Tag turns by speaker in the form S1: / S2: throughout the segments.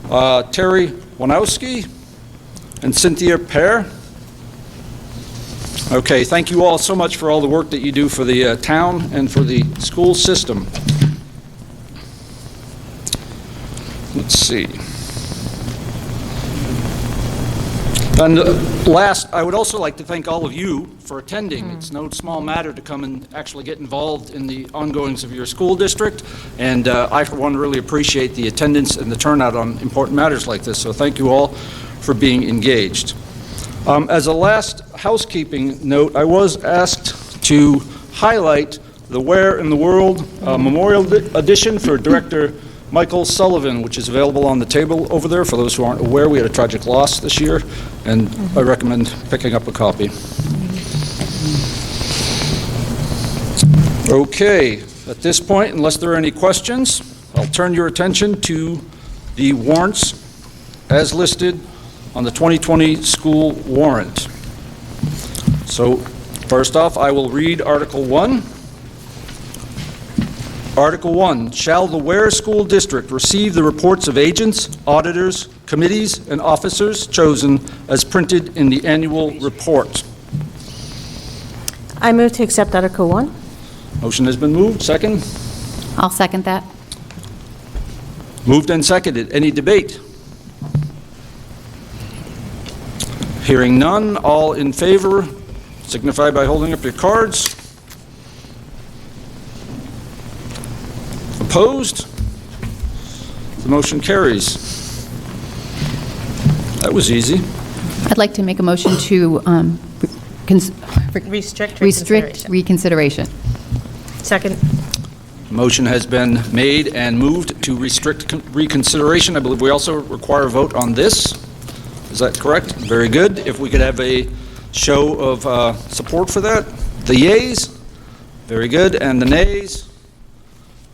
S1: Terry Wanowski and Cynthia Pear. Okay, thank you all so much for all the work that you do for the town and for the school system. Let's see. And last, I would also like to thank all of you for attending. It's no small matter to come and actually get involved in the ongoings of your school district, and I, for one, really appreciate the attendance and the turnout on important matters like this, so thank you all for being engaged. As a last housekeeping note, I was asked to highlight the Weare in the World Memorial Edition for Director Michael Sullivan, which is available on the table over there. For those who aren't aware, we had a tragic loss this year, and I recommend picking up a copy. Okay, at this point, unless there are any questions, I'll turn your attention to the warrants as listed on the 2020 school warrant. So, first off, I will read Article 1. Article 1, shall the Weare School District receive the reports of agents, auditors, committees, and officers chosen as printed in the annual report?
S2: I move to accept Article 1.
S1: Motion has been moved. Second?
S3: I'll second that.
S1: Moved and seconded. Any debate? Hearing none, all in favor signify by holding up your cards. Opposed? The motion carries. That was easy.
S3: I'd like to make a motion to
S2: Restrict
S3: reconsideration.
S2: Second.
S1: Motion has been made and moved to restrict reconsideration. I believe we also require a vote on this. Is that correct? Very good. If we could have a show of support for that. The yeas? Very good. And the nays?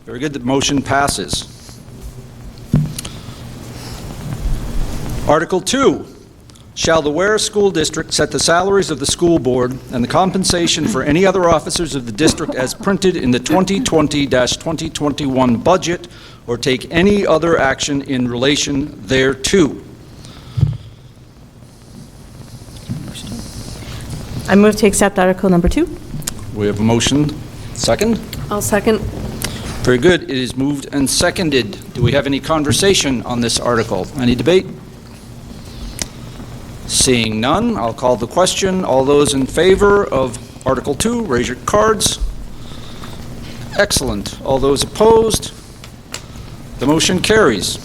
S1: Very good. The motion passes. Article 2. Shall the Weare School District set the salaries of the school board and the compensation for any other officers of the district as printed in the 2020-2021 budget, or take any other action in relation thereto?
S2: I move to accept Article number 2.
S1: We have a motion. Second?
S2: I'll second.
S1: Very good. It is moved and seconded. Do we have any conversation on this article? Any debate? Seeing none, I'll call the question. All those in favor of Article 2, raise your cards. Excellent. All those opposed? The motion carries.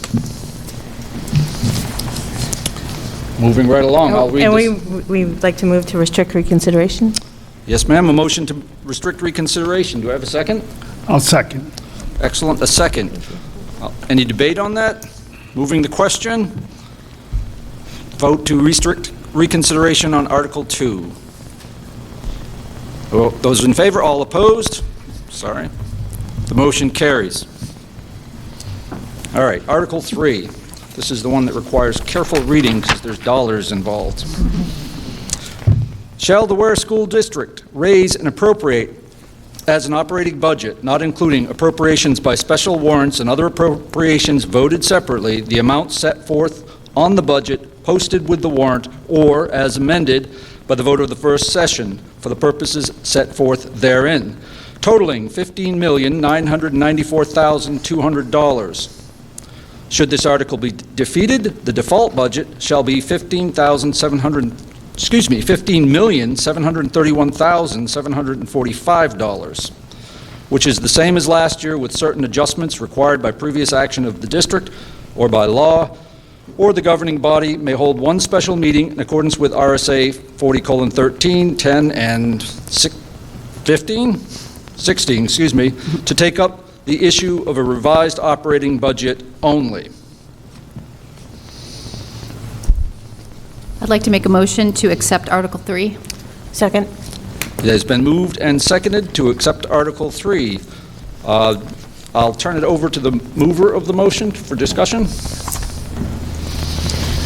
S1: Moving right along, I'll read
S2: And
S1: this.
S2: we'd like to move to restrict reconsideration.
S1: Yes, ma'am. A motion to restrict reconsideration. Do I have a second?
S4: I'll second.
S1: Excellent. A second. Any debate on that? Moving the question. Vote to restrict reconsideration on Article 2. Those in favor, all opposed? Sorry. The motion carries. All right, Article 3. This is the one that requires careful reading because there's dollars involved. Shall the Weare School District raise and appropriate as an operating budget, not including appropriations by special warrants and other appropriations voted separately, the amount set forth on the budget posted with the warrant, or as amended by the vote of the first session for the purposes set forth therein, totaling $15,994,200. Should this article be defeated, the default budget shall be $15,731,745, which is the same as last year with certain adjustments required by previous action of the district or by law, or the governing body may hold one special meeting in accordance with RSA 40:13, 10, and 16, to take up the issue of a revised operating budget only.
S3: I'd like to make a motion to accept Article 3.
S2: Second.
S1: It has been moved and seconded to accept Article 3. I'll turn it over to the mover of the motion for discussion.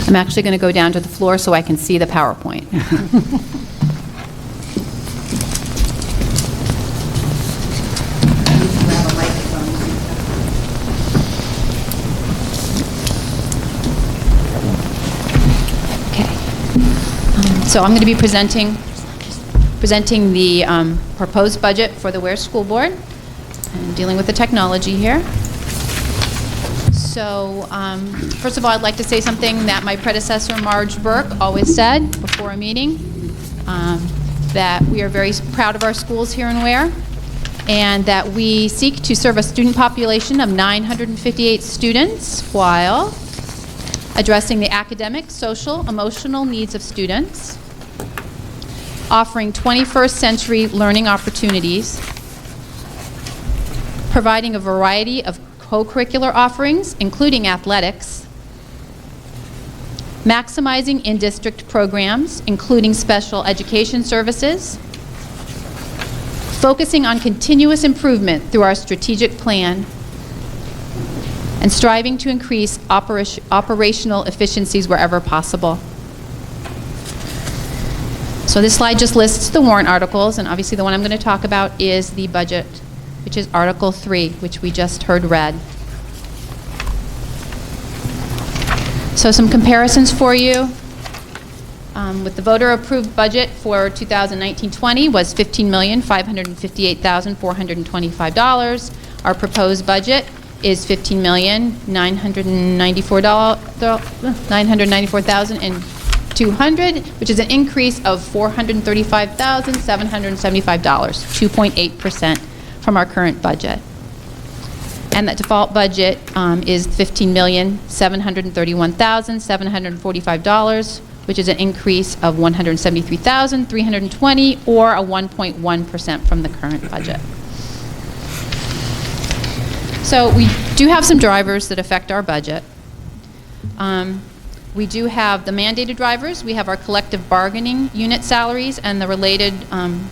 S3: I'm actually going to go down to the floor so I can see the PowerPoint. So I'm going to be presenting the proposed budget for the Weare School Board and dealing with the technology here. So first of all, I'd like to say something that my predecessor, Marge Burke, always said before a meeting, that we are very proud of our schools here in Weare, and that we seek to serve a student population of 958 students while addressing the academic, social, emotional needs of students, offering 21st century learning opportunities, providing a variety of co-curricular offerings, including athletics, maximizing in-district programs, including special education services, focusing on continuous improvement through our strategic plan, and striving to increase operational efficiencies wherever possible. So this slide just lists the warrant articles, and obviously the one I'm going to talk about is the budget, which is Article 3, which we just heard read. So some comparisons for you. With the voter-approved budget for 2019-20 was $15,558,425. Our proposed budget is $15,994,200, which is an increase of $435,775, 2.8% from our current budget. And that default budget is $15,731,745, which is an increase of $173,320, or a 1.1% from the current budget. So we do have some drivers that affect our budget. We do have the mandated drivers. We have our collective bargaining unit salaries and the related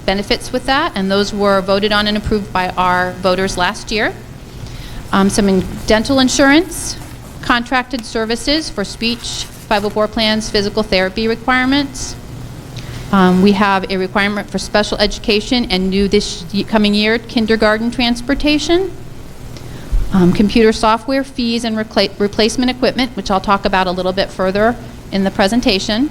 S3: benefits with that, and those were voted on and approved by our voters last year. Some dental insurance, contracted services for speech, 504 plans, physical therapy requirements. We have a requirement for special education and new this coming year, kindergarten transportation. Computer software fees and replacement equipment, which I'll talk about a little bit further in the presentation.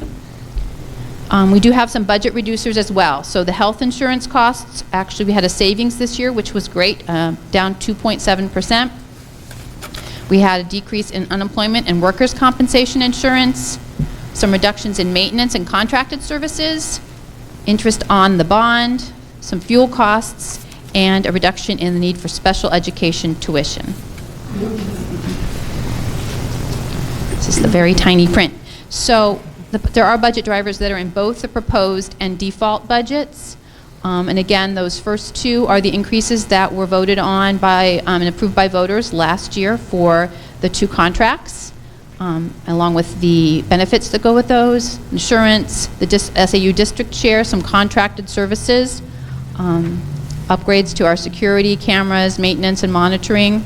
S3: We do have some budget reducers as well. So the health insurance costs, actually we had a savings this year, which was great, down 2.7%. We had a decrease in unemployment and workers' compensation insurance, some reductions in maintenance and contracted services, interest on the bond, some fuel costs, and a reduction in the need for special education tuition. This is the very tiny print. So there are budget drivers that are in both the proposed and default budgets. And again, those first two are the increases that were voted on by and approved by voters last year for the two contracts, along with the benefits that go with those, insurance, the SAU district share, some contracted services, upgrades to our security cameras, maintenance and monitoring.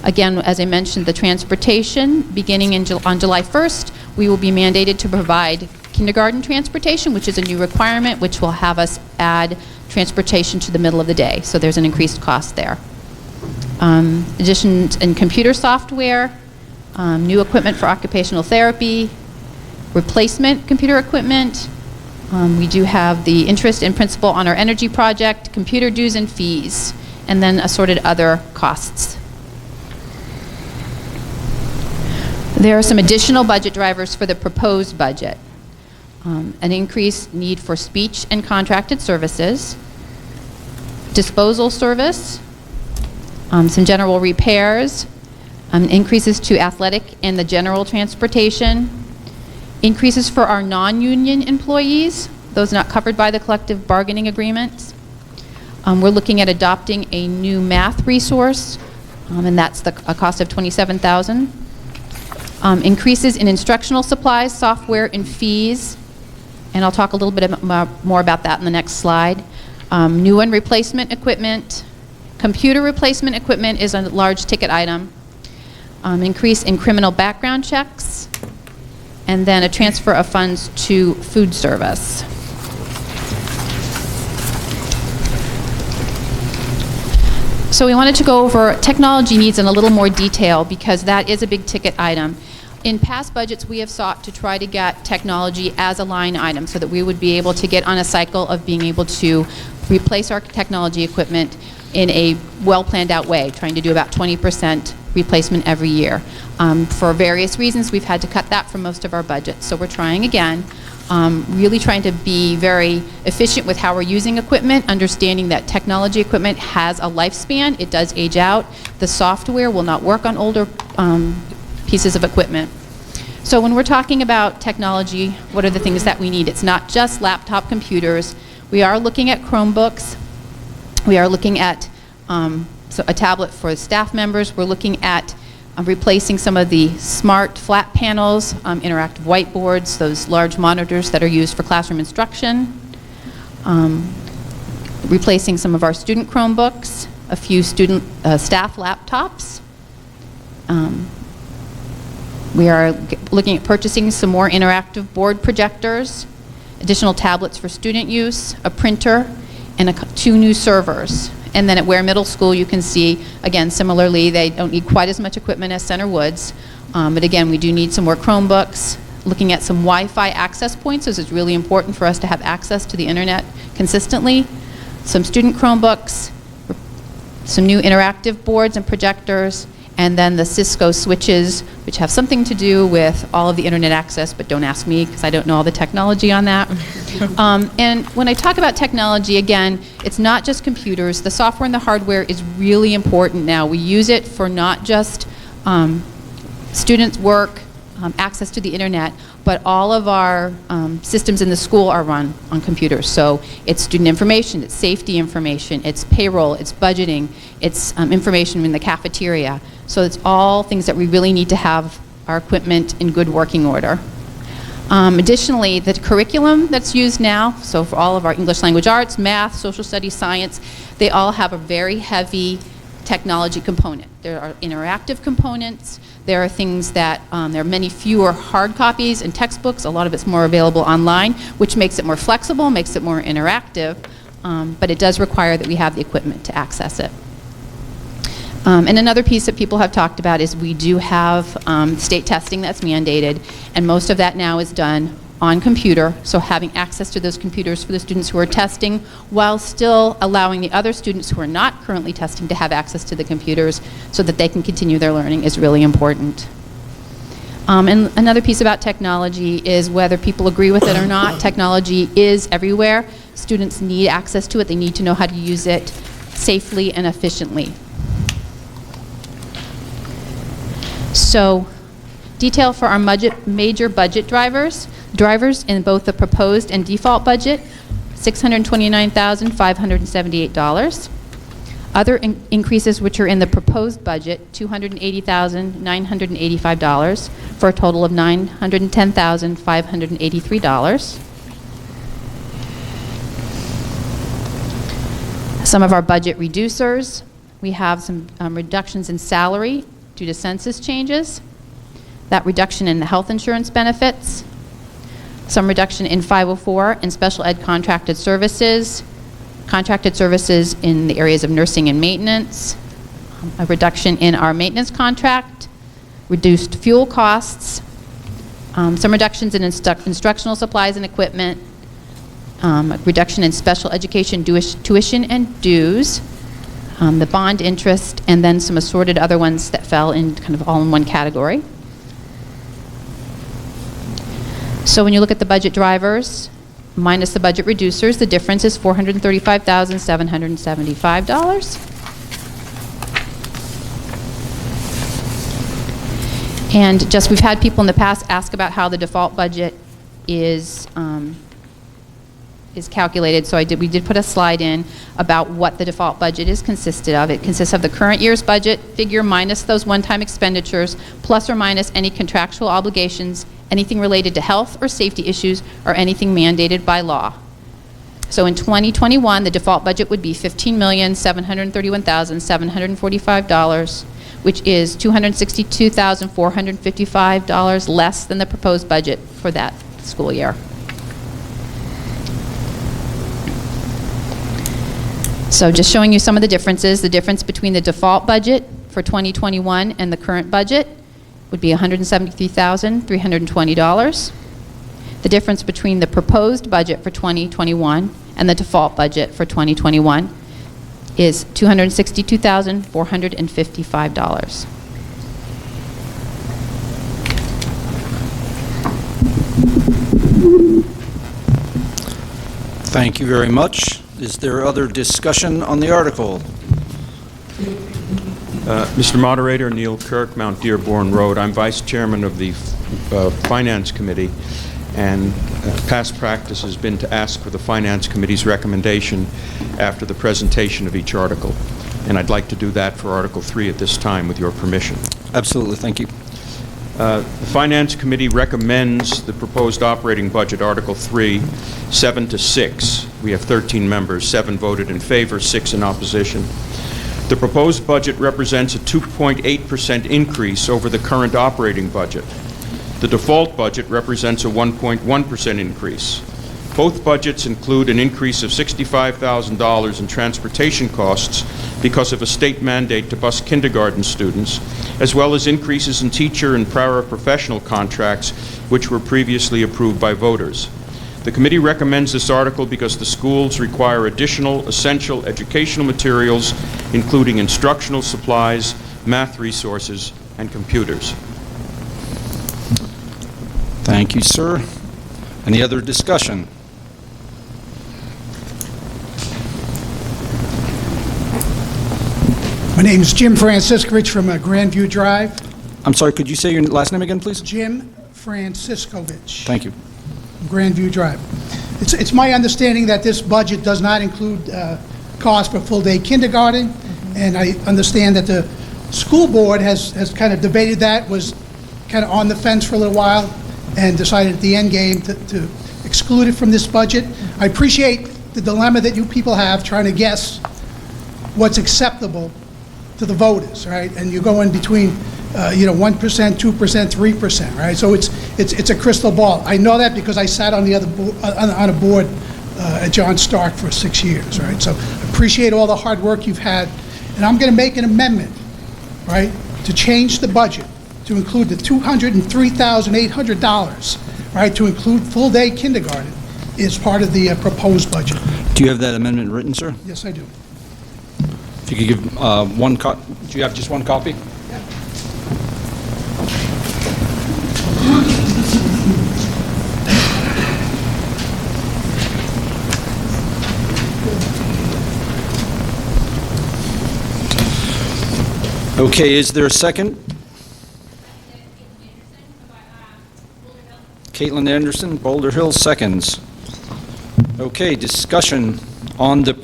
S3: Again, as I mentioned, the transportation, beginning on July 1st, we will be mandated to provide kindergarten transportation, which is a new requirement, which will have us add transportation to the middle of the day. So there's an increased cost there. Additions in computer software, new equipment for occupational therapy, replacement computer equipment. We do have the interest and principal on our energy project, computer dues and fees, and then assorted other costs. There are some additional budget drivers for the proposed budget. An increased need for speech and contracted services, disposal service, some general repairs, increases to athletic and the general transportation, increases for our non-union employees, those not covered by the collective bargaining agreements. We're looking at adopting a new math resource, and that's a cost of $27,000. Increases in instructional supplies, software, and fees, and I'll talk a little bit more about that in the next slide. New and replacement equipment. Computer replacement equipment is a large ticket item. Increase in criminal background checks, and then a transfer of funds to food service. So we wanted to go over technology needs in a little more detail because that is a big ticket item. In past budgets, we have sought to try to get technology as a line item so that we would be able to get on a cycle of being able to replace our technology equipment in a well-planned out way, trying to do about 20% replacement every year. For various reasons, we've had to cut that from most of our budgets. So we're trying again, really trying to be very efficient with how we're using equipment, understanding that technology equipment has a lifespan. It does age out. The software will not work on older pieces of equipment. So when we're talking about technology, what are the things that we need? It's not just laptop computers. We are looking at Chromebooks. We are looking at so a tablet for staff members. We're looking at replacing some of the smart flat panels, interactive whiteboards, those large monitors that are used for classroom instruction, replacing some of our student Chromebooks, a few student staff laptops. We are looking at purchasing some more interactive board projectors, additional tablets for student use, a printer, and 2 new servers. And then at Weare Middle School, you can see, again, similarly, they don't need quite as much equipment as Center Woods. But again, we do need some more Chromebooks, looking at some Wi-Fi access points. This is really important for us to have access to the internet consistently. Some student Chromebooks, some new interactive boards and projectors, and then the Cisco switches, which have something to do with all of the internet access, but don't ask me because I don't know all the technology on that. And when I talk about technology, again, it's not just computers. The software and the hardware is really important now. We use it for not just students' work, access to the internet, but all of our systems in the school are run on computers. So it's student information, it's safety information, it's payroll, it's budgeting, it's information in the cafeteria. So it's all things that we really need to have our equipment in good working order. Additionally, the curriculum that's used now, so for all of our English language arts, math, social studies, science, they all have a very heavy technology component. There are interactive components. There are things that, there are many fewer hard copies and textbooks. A lot of it's more available online, which makes it more flexible, makes it more interactive, but it does require that we have the equipment to access it. And another piece that people have talked about is we do have state testing that's mandated, and most of that now is done on computer, so having access to those computers for the students who are testing while still allowing the other students who are not currently testing to have access to the computers so that they can continue their learning is really important. And another piece about technology is whether people agree with it or not, technology is everywhere. Students need access to it. They need to know how to use it safely and efficiently. So, detail for our major budget drivers. Drivers in both the proposed and default budget, $629,578. Other increases which are in the proposed budget, $280,985, for a total of $910,583. Some of our budget reducers, we have some reductions in salary due to census changes, that reduction in the health insurance benefits, some reduction in 504 and special ed contracted services in the areas of nursing and maintenance, a reduction in our maintenance contract, reduced fuel costs, some reductions in instructional supplies and equipment, a reduction in special education tuition and dues, the bond interest, and then some assorted other ones that fell in kind of all in one category. So when you look at the budget drivers minus the budget reducers, the difference is $435,775. And just we've had people in the past ask about how the default budget is calculated. So we did put a slide in about what the default budget is consisted of. It consists of the current year's budget figure minus those one-time expenditures, plus or minus any contractual obligations, anything related to health or safety issues, or anything mandated by law. So in 2021, the default budget would be $15,731,745, which is $262,455 less than the proposed budget for that school year. So just showing you some of the differences. The difference between the default budget for 2021 and the current budget would be $173,320. The difference between the proposed budget for 2021 and the default budget for 2021 is $262,455.
S1: Thank you very much. Is there other discussion on the article?
S4: Mr. Moderator, Neil Kirk, Mount Dearborn Road. I'm Vice Chairman of the Finance Committee, and past practice has been to ask for the Finance Committee's recommendation after the presentation of each article. And I'd like to do that for Article 3 at this time, with your permission.
S1: Absolutely, thank you.
S4: The Finance Committee recommends the proposed operating budget, Article 3, 7-6. We have 13 members, 7 voted in favor, 6 in opposition. The proposed budget represents a 2.8% increase over the current operating budget. The default budget represents a 1.1% increase. Both budgets include an increase of $65,000 in transportation costs because of a state mandate to bus kindergarten students, as well as increases in teacher and paraprofessional contracts, which were previously approved by voters. The committee recommends this article because the schools require additional essential educational materials, including instructional supplies, math resources, and computers.
S1: Thank you, sir. Any other discussion?
S5: My name is Jim Franciscovich from Grandview Drive.
S1: I'm sorry, could you say your last name again, please?
S5: Jim Franciscovich.
S1: Thank you.
S5: Grandview Drive. It's my understanding that this budget does not include cost for full-day kindergarten, and I understand that the school board has kind of debated that, was kind of on the fence for a little while, and decided at the end game to exclude it from this budget. I appreciate the dilemma that you people have trying to guess what's acceptable to the voters, right? And you go in between, 1%, 2%, 3%, right? So it's a crystal ball. I know that because I sat on the other on a board at John Stark for 6 years, right? So I appreciate all the hard work you've had, and I'm going to make an amendment, right, to change the budget to include the $203,800, right, to include full-day kindergarten is part of the proposed budget.
S1: Do you have that amendment written, sir?
S5: Yes, I do.
S1: If you could give one copy. Do you have just one copy? Okay, is there a second? Caitlin Anderson, Boulder Hills, seconds. Okay, discussion on the,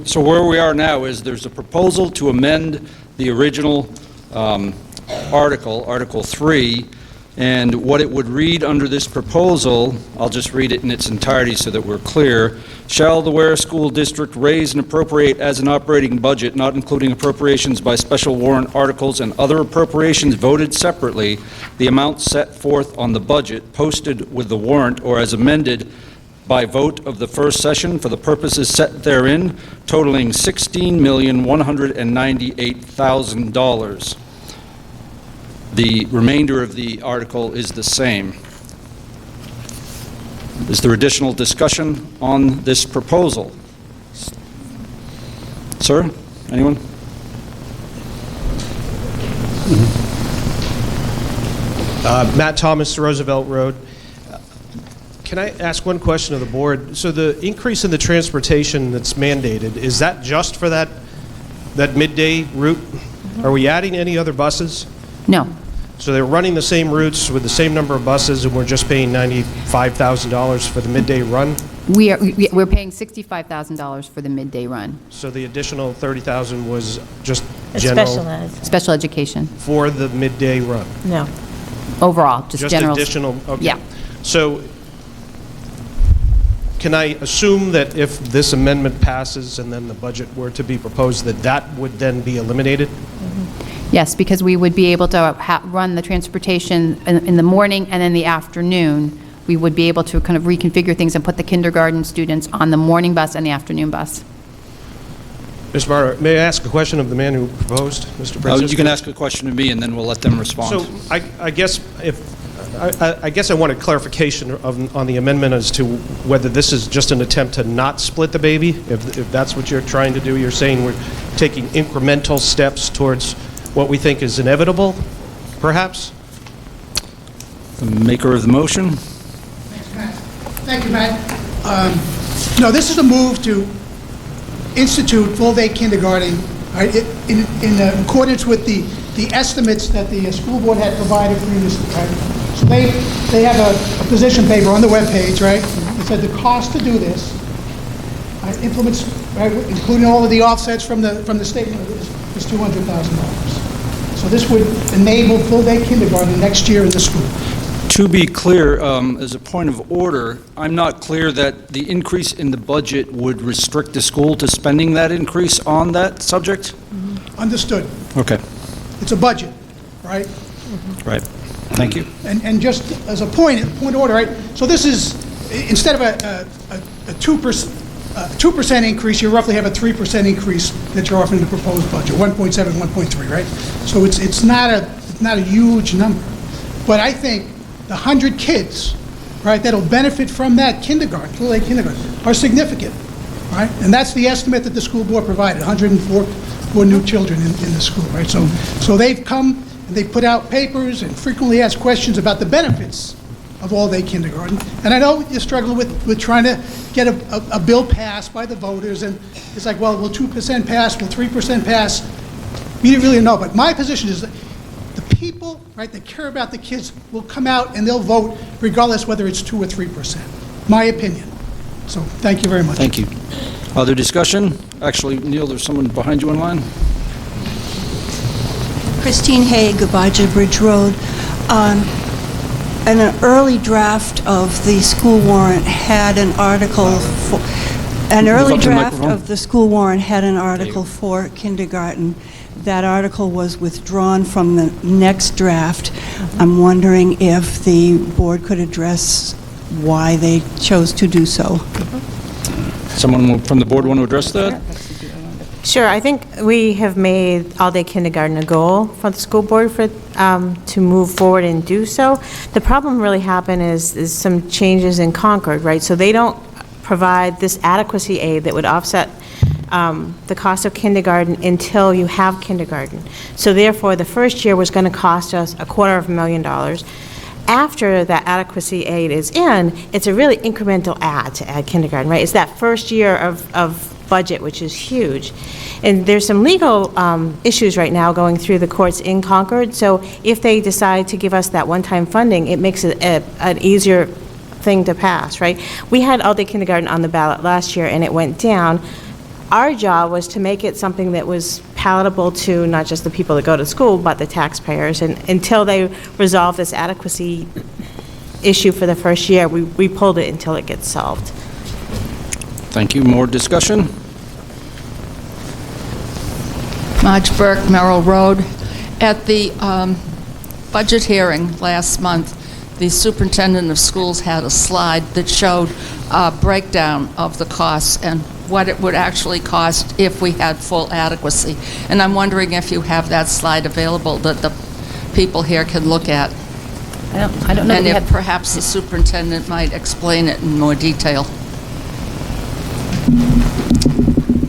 S1: so where we are now is there's a proposal to amend the original Article 3, and what it would read under this proposal, I'll just read it in its entirety so that we're clear. Shall the Weare School District raise and appropriate as an operating budget, not including appropriations by special warrant articles and other appropriations voted separately, the amount set forth on the budget posted with the warrant or as amended by vote of the first session for the purposes set therein, totaling $16,198,000. The remainder of the article is the same. Is there additional discussion on this proposal? Sir, anyone?
S6: Matt Thomas, Roosevelt Road. Can I ask one question of the board? So the increase in the transportation that's mandated, is that just for that midday route? Are we adding any other buses?
S3: No.
S6: So they're running the same routes with the same number of buses, and we're just paying $95,000 for the midday run?
S3: We're paying $65,000 for the midday run.
S6: So the additional $30,000 was just general
S2: Specialized.
S3: Special education,
S6: for the midday run?
S2: No.
S3: overall, just general.
S6: Just additional, okay.
S3: Yeah.
S6: So can I assume that if this amendment passes and then the budget were to be proposed, that that would then be eliminated?
S3: Yes, because we would be able to run the transportation in the morning and in the afternoon. We would be able to kind of reconfigure things and put the kindergarten students on the morning bus and the afternoon bus.
S6: Mr. Barr, may I ask a question of the man who proposed, Mr. Francisco?
S1: You can ask a question of me, and then we'll let them respond.
S6: So I guess I guess I wanted clarification on the amendment as to whether this is just an attempt to not split the baby, if that's what you're trying to do. You're saying we're taking incremental steps towards what we think is inevitable, perhaps?
S1: The maker of the motion?
S5: Thank you, Matt. No, this is a move to institute full-day kindergarten right, in accordance with the estimates that the school board had provided previously. Right? So they have a position paper on the webpage, right? It said the cost to do this, implements, right, including all of the offsets from the state, is $200,000. So this would enable full-day kindergarten next year in the school.
S1: To be clear, as a point of order, I'm not clear that the increase in the budget would restrict the school to spending that increase on that subject?
S5: Understood.
S1: Okay.
S5: It's a budget, right?
S1: Right. Thank you.
S5: And just as a point of order, right? So this is, instead of a 2% increase, you roughly have a 3% increase that you're offering the proposed budget, 1.7, 1.3, right? So it's not a huge number. But I think the 100 kids, right, that'll benefit from that kindergarten, full-day kindergarten, are significant, right? And that's the estimate that the school board provided, 104 new children in the school, right? So they've come and they put out papers and frequently asked questions about the benefits of all-day kindergarten. And I know you're struggling with trying to get a bill passed by the voters, and it's like, well, will 2% pass, will 3% pass? We didn't really know, but my position is that the people, right, that care about the kids will come out and they'll vote regardless whether it's 2 or 3%. My opinion. So thank you very much.
S1: Thank you. Other discussion? Actually, Neil, there's someone behind you in line.
S7: Christine Haig, Abijah Bridge Road. An early draft of the school warrant had an article for, for kindergarten. That article was withdrawn from the next draft. I'm wondering if the board could address why they chose to do so.
S1: Someone from the board want to address that?
S2: Sure, I think we have made all-day kindergarten a goal for the school board to move forward and do so. The problem really happened is some changes in Concord, right? So they don't provide this adequacy aid that would offset the cost of kindergarten until you have kindergarten. So therefore, the first year was going to cost us $250,000. After that adequacy aid is in, it's a really incremental add to add kindergarten, right? It's that first year of budget, which is huge. And there's some legal issues right now going through the courts in Concord, so if they decide to give us that one-time funding, it makes it an easier thing to pass, right? We had all-day kindergarten on the ballot last year, and it went down. Our job was to make it something that was palatable to not just the people that go to school, but the taxpayers, and until they resolve this adequacy issue for the first year, we pulled it until it gets solved.
S1: Thank you. More discussion?
S8: Marge Burke, Merrill Road. At the budget hearing last month, the superintendent of schools had a slide that showed a breakdown of the costs and what it would actually cost if we had full adequacy. And I'm wondering if you have that slide available that the people here can look at.
S3: I don't know.
S8: And if perhaps the superintendent might explain it in more detail.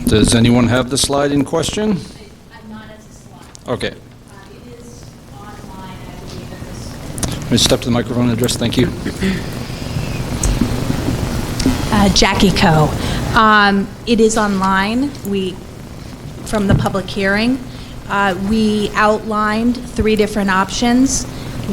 S1: Does anyone have the slide in question?
S9: Not as a slide.
S1: Okay.
S9: It is online, I believe, at this.
S1: Let me step to the microphone and address. Thank you.
S9: Jackie Coe. It is online. From the public hearing, we outlined 3 different options.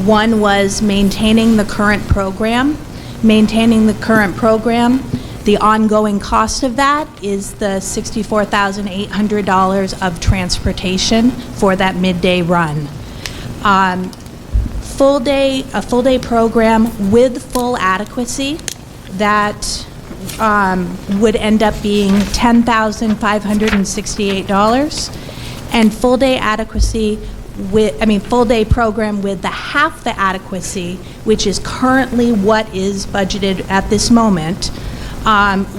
S9: One was maintaining the current program. Maintaining the current program, the ongoing cost of that is the $64,800 of transportation for that midday run. A full day program with full adequacy, that would end up being $10,568, and full day adequacy full day program with the half the adequacy, which is currently what is budgeted at this moment,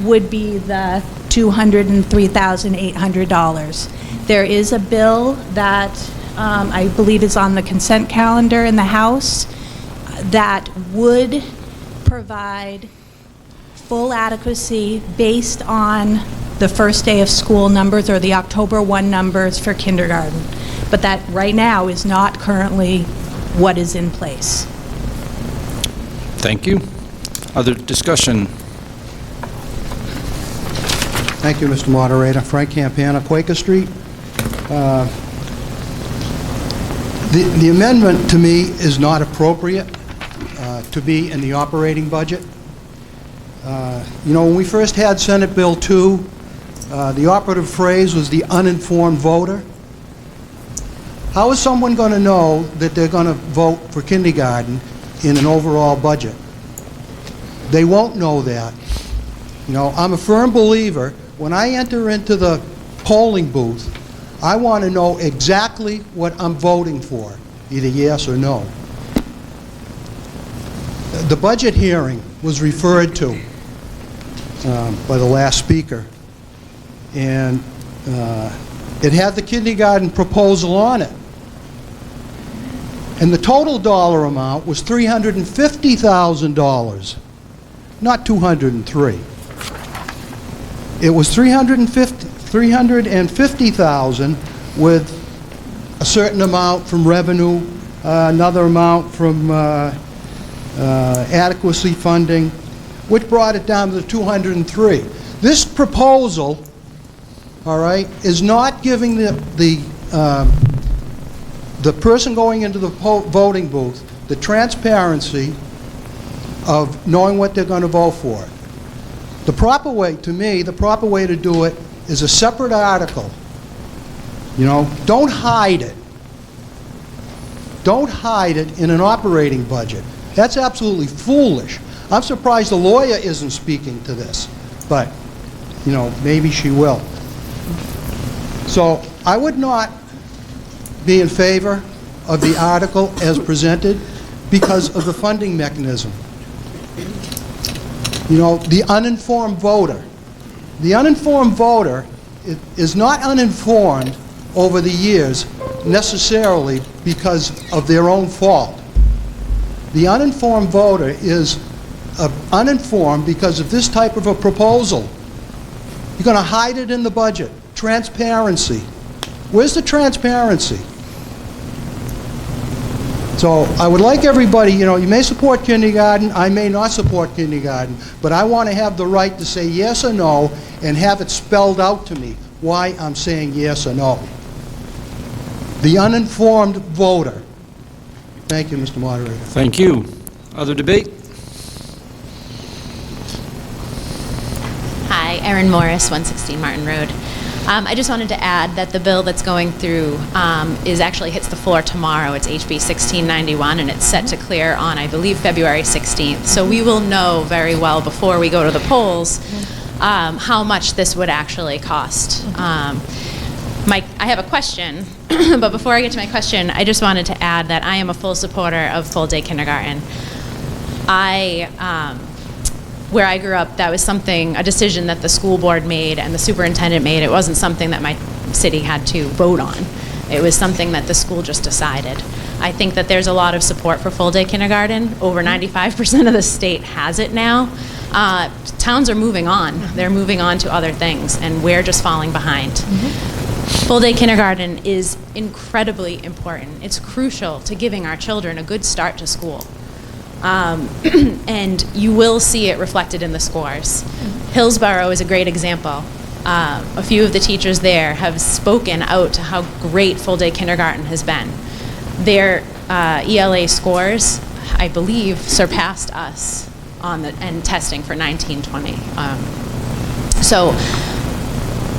S9: would be the $203,800. There is a bill that I believe is on the consent calendar in the House that would provide full adequacy based on the first day of school numbers or the October 1 numbers for kindergarten. But that right now is not currently what is in place.
S1: Thank you. Other discussion?
S10: Thank you, Mr. Moderator. Frank Campana, Quaker Street. The amendment, to me, is not appropriate to be in the operating budget. You know, when we first had Senate Bill 2, the operative phrase was the uninformed voter. How is someone going to know that they're going to vote for kindergarten in an overall budget? They won't know that. You know, I'm a firm believer, when I enter into the polling booth, I want to know exactly what I'm voting for, either yes or no. The budget hearing was referred to by the last speaker, and it had the kindergarten proposal on it. And the total dollar amount was $350,000, not $203,000. It was $350,000 with a certain amount from revenue, another amount from adequacy funding, which brought it down to the $203,000. This proposal, all right, is not giving the person going into the voting booth the transparency of knowing what they're going to vote for. The proper way, to me, the proper way to do it is a separate article. You know, don't hide it. Don't hide it in an operating budget. That's absolutely foolish. I'm surprised the lawyer isn't speaking to this, but, you know, maybe she will. So I would not be in favor of the article as presented because of the funding mechanism. You know, the uninformed voter. The uninformed voter is not uninformed over the years necessarily because of their own fault. The uninformed voter is uninformed because of this type of a proposal. You're going to hide it in the budget. Transparency. Where's the transparency? So I would like everybody, you know, you may support kindergarten, I may not support kindergarten, but I want to have the right to say yes or no and have it spelled out to me why I'm saying yes or no. The uninformed voter. Thank you, Mr. Moderator.
S1: Thank you. Other debate?
S11: Hi, Erin Morris, 116 Martin Road. I just wanted to add that the bill that's going through actually hits the floor tomorrow. It's HB 1691, and it's set to clear on, I believe, February 16th. So we will know very well before we go to the polls how much this would actually cost. I have a question, but before I get to my question, I just wanted to add that I am a full supporter of full-day kindergarten. Where I grew up, that was a decision that the school board made and the superintendent made. It wasn't something that my city had to vote on. It was something that the school just decided. I think that there's a lot of support for full-day kindergarten. Over 95% of the state has it now. Towns are moving on. They're moving on to other things, and we're just falling behind. Full-day kindergarten is incredibly important. It's crucial to giving our children a good start to school. And you will see it reflected in the scores. Hillsborough is a great example. A few of the teachers there have spoken out to how great full-day kindergarten has been. Their ELA scores, I believe, surpassed us and testing for 1920.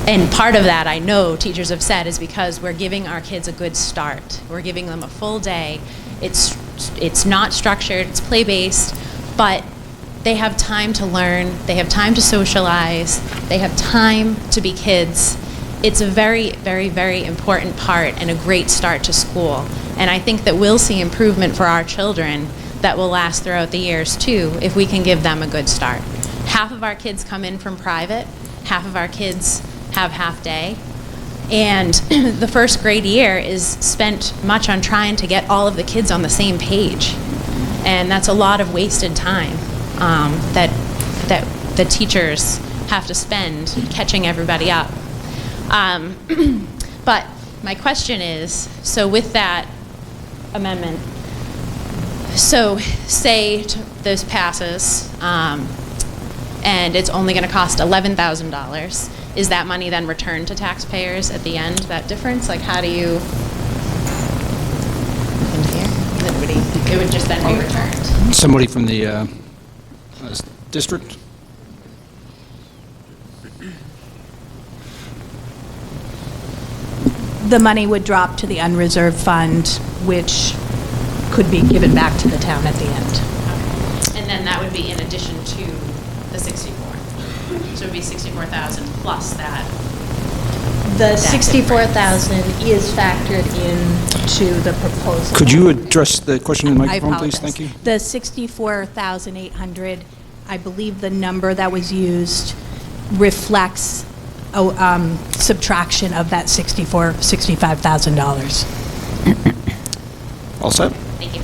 S11: And part of that, I know teachers have said, is because we're giving our kids a good start. We're giving them a full day. It's not structured, it's play-based, but they have time to learn, they have time to socialize, they have time to be kids. It's a very, very, very important part and a great start to school. And I think that we'll see improvement for our children that will last throughout the years too if we can give them a good start. half of our kids come in from private, half of our kids have half-day. And the first grade year is spent much on trying to get all of the kids on the same page. And that's a lot of wasted time that the teachers have to spend catching everybody up. But my question is, so with that amendment, so say this passes, and it's only going to cost $11,000. Is that money then returned to taxpayers at the end, that difference? Like, how do you, it would just then be returned?
S1: Somebody from the district?
S9: The money would drop to the unreserved fund, which could be given back to the town at the end.
S11: And then that would be in addition to the 64. So it would be 64,000 plus that.
S9: The 64,000 is factored into the proposal.
S1: Could you address the question in the
S9: I
S1: microphone,
S9: apologize.
S1: please? Thank you.
S9: The 64,800, I believe the number that was used reflects a subtraction of that $65,000.
S1: All set?
S11: Thank you.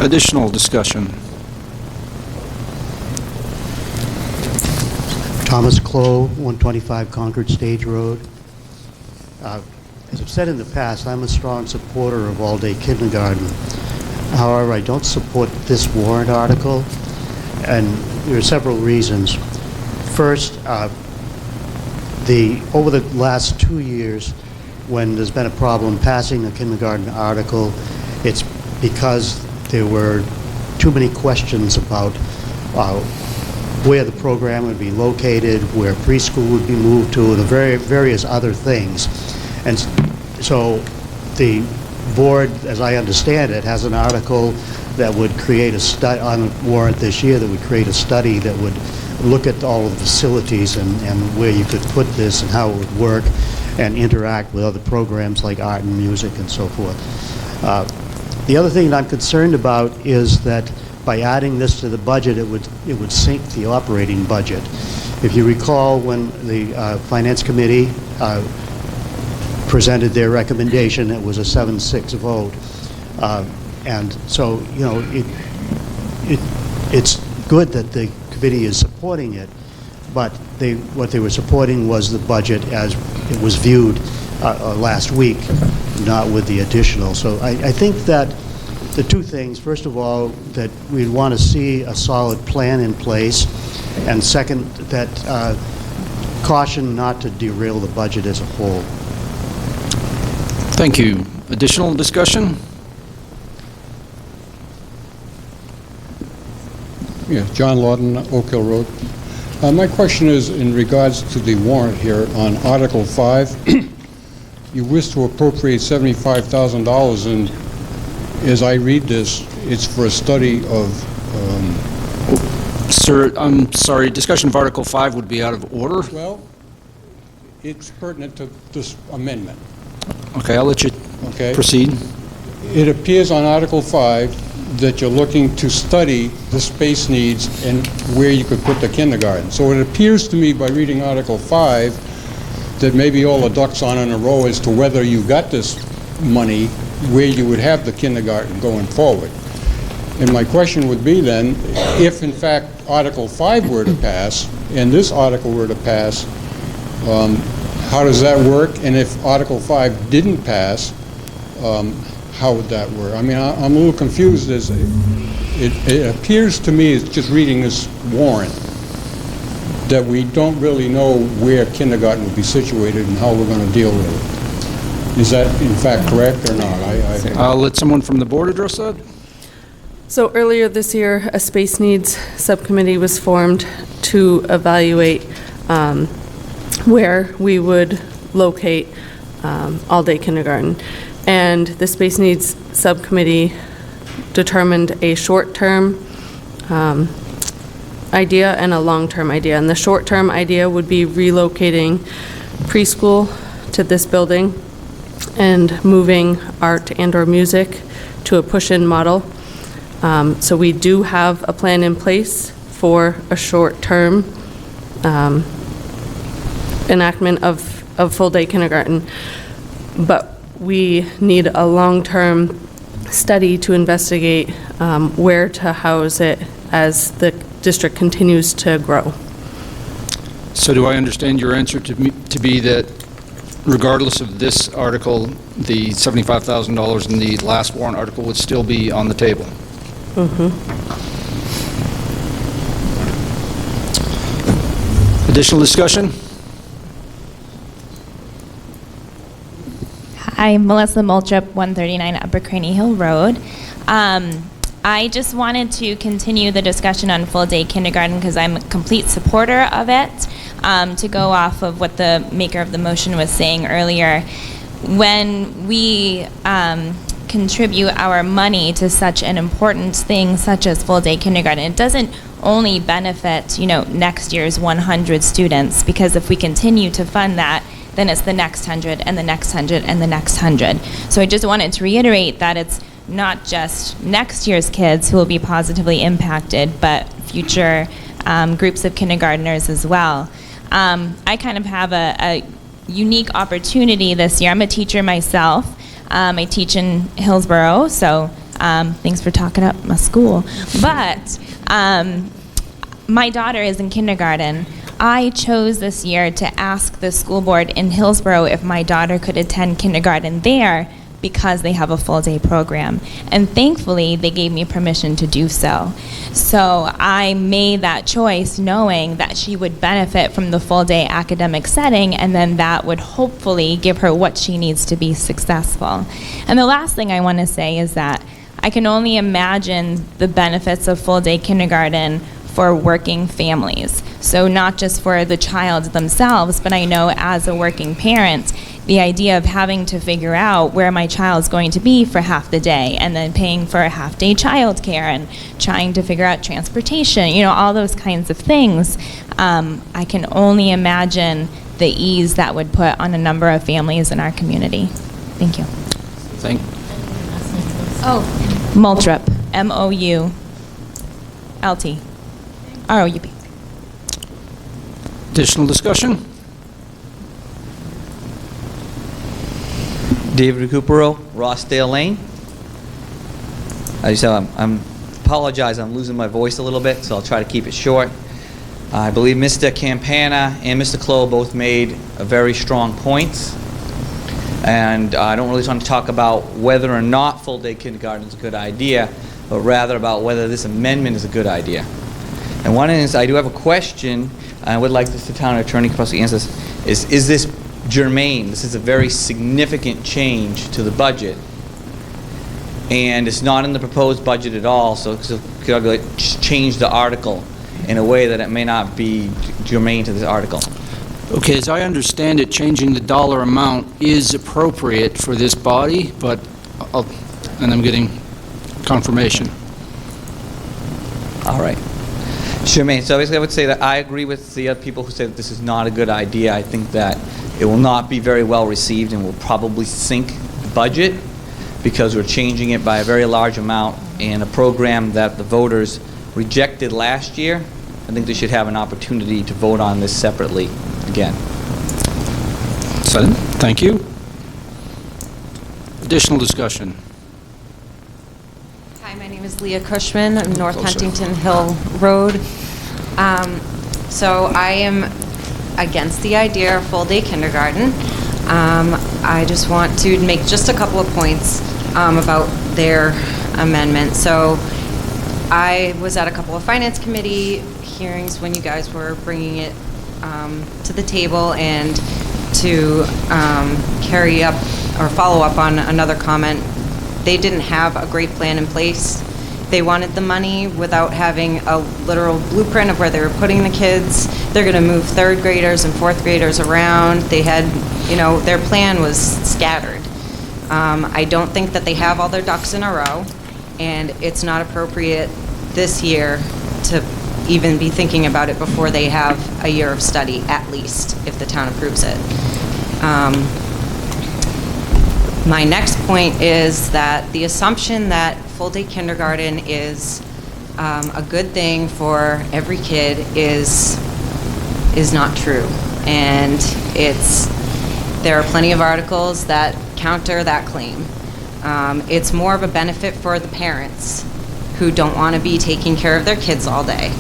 S1: Additional discussion?
S10: Thomas Clow, 125 Concord Stage Road. As I've said in the past, I'm a strong supporter of all-day kindergarten. However, I don't support this warrant article, and there are several reasons. First, over the last 2 years, when there's been a problem passing the kindergarten article, it's because there were too many questions about where the program would be located, where preschool would be moved to, and various other things. And so the board, as I understand it, has an article that would create a study on a warrant this year that would create a study that would look at all of the facilities and where you could put this and how it would work and interact with other programs like art and music and so forth. The other thing that I'm concerned about is that by adding this to the budget, it would sink the operating budget. If you recall, when the Finance Committee presented their recommendation, it was a 7-6 vote. And so, you know, it's good that the committee is supporting it, but what they were supporting was the budget as it was viewed last week, not with the additional. So I think that the two things, first of all, that we'd want to see a solid plan in place, and second, that caution not to derail the budget as a whole.
S1: Thank you. Additional discussion?
S12: Yeah, John Lawton, Oak Hill Road. My question is in regards to the warrant here on Article 5. You wish to appropriate $75,000, and as I read this, it's for a study of...
S1: Sir, I'm sorry, discussion of Article 5 would be out of order.
S12: Well, it's pertinent to this amendment.
S1: Okay, I'll let you
S12: Okay.
S1: proceed.
S12: It appears on Article 5 that you're looking to study the space needs and where you could put the kindergarten. So it appears to me by reading Article 5 that maybe all the ducks on in a row as to whether you got this money, where you would have the kindergarten going forward. And my question would be then, if in fact Article 5 were to pass, and this article were to pass, how does that work? And if Article 5 didn't pass, how would that work? I mean, I'm a little confused as it appears to me, it's just reading this warrant, that we don't really know where kindergarten would be situated and how we're going to deal with it. Is that in fact correct or not?
S1: I'll let someone from the board address that.
S13: So earlier this year, a space needs subcommittee was formed to evaluate where we would locate all-day kindergarten. And the space needs subcommittee determined a short-term idea and a long-term idea. And the short-term idea would be relocating preschool to this building and moving art and/or music to a push-in model. So we do have a plan in place for a short-term enactment of full-day kindergarten, but we need a long-term study to investigate where to house it as the district continues to grow.
S1: So do I understand your answer to be that regardless of this article, the $75,000 in the last warrant article would still be on the table? Additional discussion?
S14: Hi, Melissa Moltrup, 139 Upper Craney Hill Road. I just wanted to continue the discussion on full-day kindergarten because I'm a complete supporter of it. To go off of what the maker of the motion was saying earlier, when we contribute our money to such an important thing such as full-day kindergarten, it doesn't only benefit, next year's 100 students, because if we continue to fund that, then it's the next 100 and the next 100 and the next 100. So I just wanted to reiterate that it's not just next year's kids who will be positively impacted, but future groups of kindergartners as well. I kind of have a unique opportunity this year. I'm a teacher myself. I teach in Hillsborough, so thanks for talking up my school. But my daughter is in kindergarten. I chose this year to ask the school board in Hillsborough if my daughter could attend kindergarten there because they have a full-day program. And thankfully, they gave me permission to do so. So I made that choice knowing that she would benefit from the full-day academic setting, and then that would hopefully give her what she needs to be successful. And the last thing I want to say is that I can only imagine the benefits of full-day kindergarten for working families. So not just for the child themselves, but I know as a working parent, the idea of having to figure out where my child's going to be for half the day and then paying for a half-day childcare and trying to figure out transportation, all those kinds of things, I can only imagine the ease that would put on a number of families in our community. Thank you. Moultrup, M-O-U-L-T, R-O-U-P.
S1: Additional discussion?
S15: David Recupero, Rossdale Lane. I'm apologize, I'm losing my voice a little bit, so I'll try to keep it short. I believe Mr. Campana and Mr. Clow both made very strong points, and I don't really want to talk about whether or not full-day kindergarten is a good idea, but rather about whether this amendment is a good idea. And one is, I do have a question, and I would like the town attorney to possibly answer this, is this germane? This is a very significant change to the budget, and it's not in the proposed budget at all, so could I change the article in a way that it may not be germane to this article?
S1: Okay, as I understand it, changing the dollar amount is appropriate for this body, but and I'm getting confirmation.
S15: All right. Germane. So basically I would say that I agree with the other people who say that this is not a good idea. I think that it will not be very well received and will probably sink the budget because we're changing it by a very large amount in a program that the voters rejected last year. I think they should have an opportunity to vote on this separately again.
S1: Thank you. Additional discussion?
S16: Hi, my name is Leah Cushman. I'm North Huntington Hill Road. So I am against the idea of full-day kindergarten. I just want to make just a couple of points about their amendment. So I was at a couple of Finance Committee hearings when you guys were bringing it to the table, and to carry up or follow up on another comment, they didn't have a great plan in place. They wanted the money without having a literal blueprint of where they were putting the kids. They're going to move third graders and fourth graders around. They had, their plan was scattered. I don't think that they have all their ducks in a row, and it's not appropriate this year to even be thinking about it before they have a year of study, at least, if the town approves it. My next point is that the assumption that full-day kindergarten is a good thing for every kid is not true. And there are plenty of articles that counter that claim. It's more of a benefit for the parents who don't want to be taking care of their kids all day.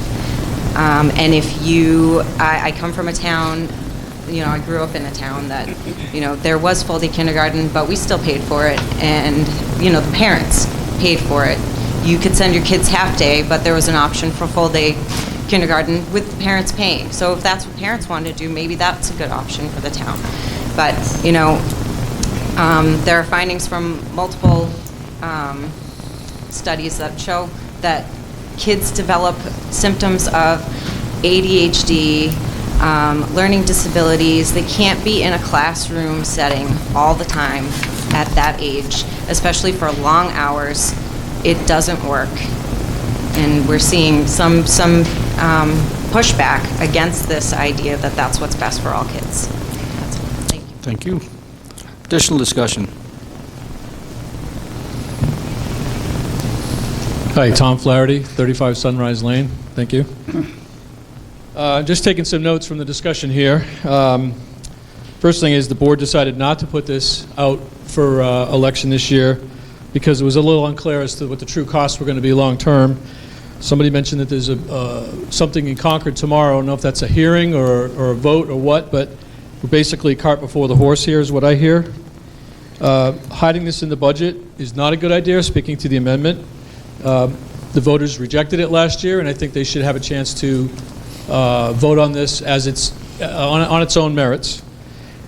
S16: And I come from a town, I grew up in a town that, there was full-day kindergarten, but we still paid for it, and, the parents paid for it. You could send your kids half-day, but there was an option for full-day kindergarten with the parents paying. So if that's what parents wanted to do, maybe that's a good option for the town. But, there are findings from multiple studies that show that kids develop symptoms of ADHD, learning disabilities. They can't be in a classroom setting all the time at that age, especially for long hours. It doesn't work. And we're seeing some pushback against this idea that that's what's best for all kids. That's all. Thank you.
S1: Thank you. Additional discussion.
S17: Hi, Tom Flaherty, 35 Sunrise Lane. Thank you. Just taking some notes from the discussion here. First thing is the board decided not to put this out for election this year because it was a little unclear as to what the true costs were going to be long term. Somebody mentioned that there's something in Concord tomorrow. I don't know if that's a hearing or a vote or what, but we're basically cart before the horse here is what I hear. Hiding this in the budget is not a good idea, speaking to the amendment. The voters rejected it last year, and I think they should have a chance to vote on this as it's on its own merits.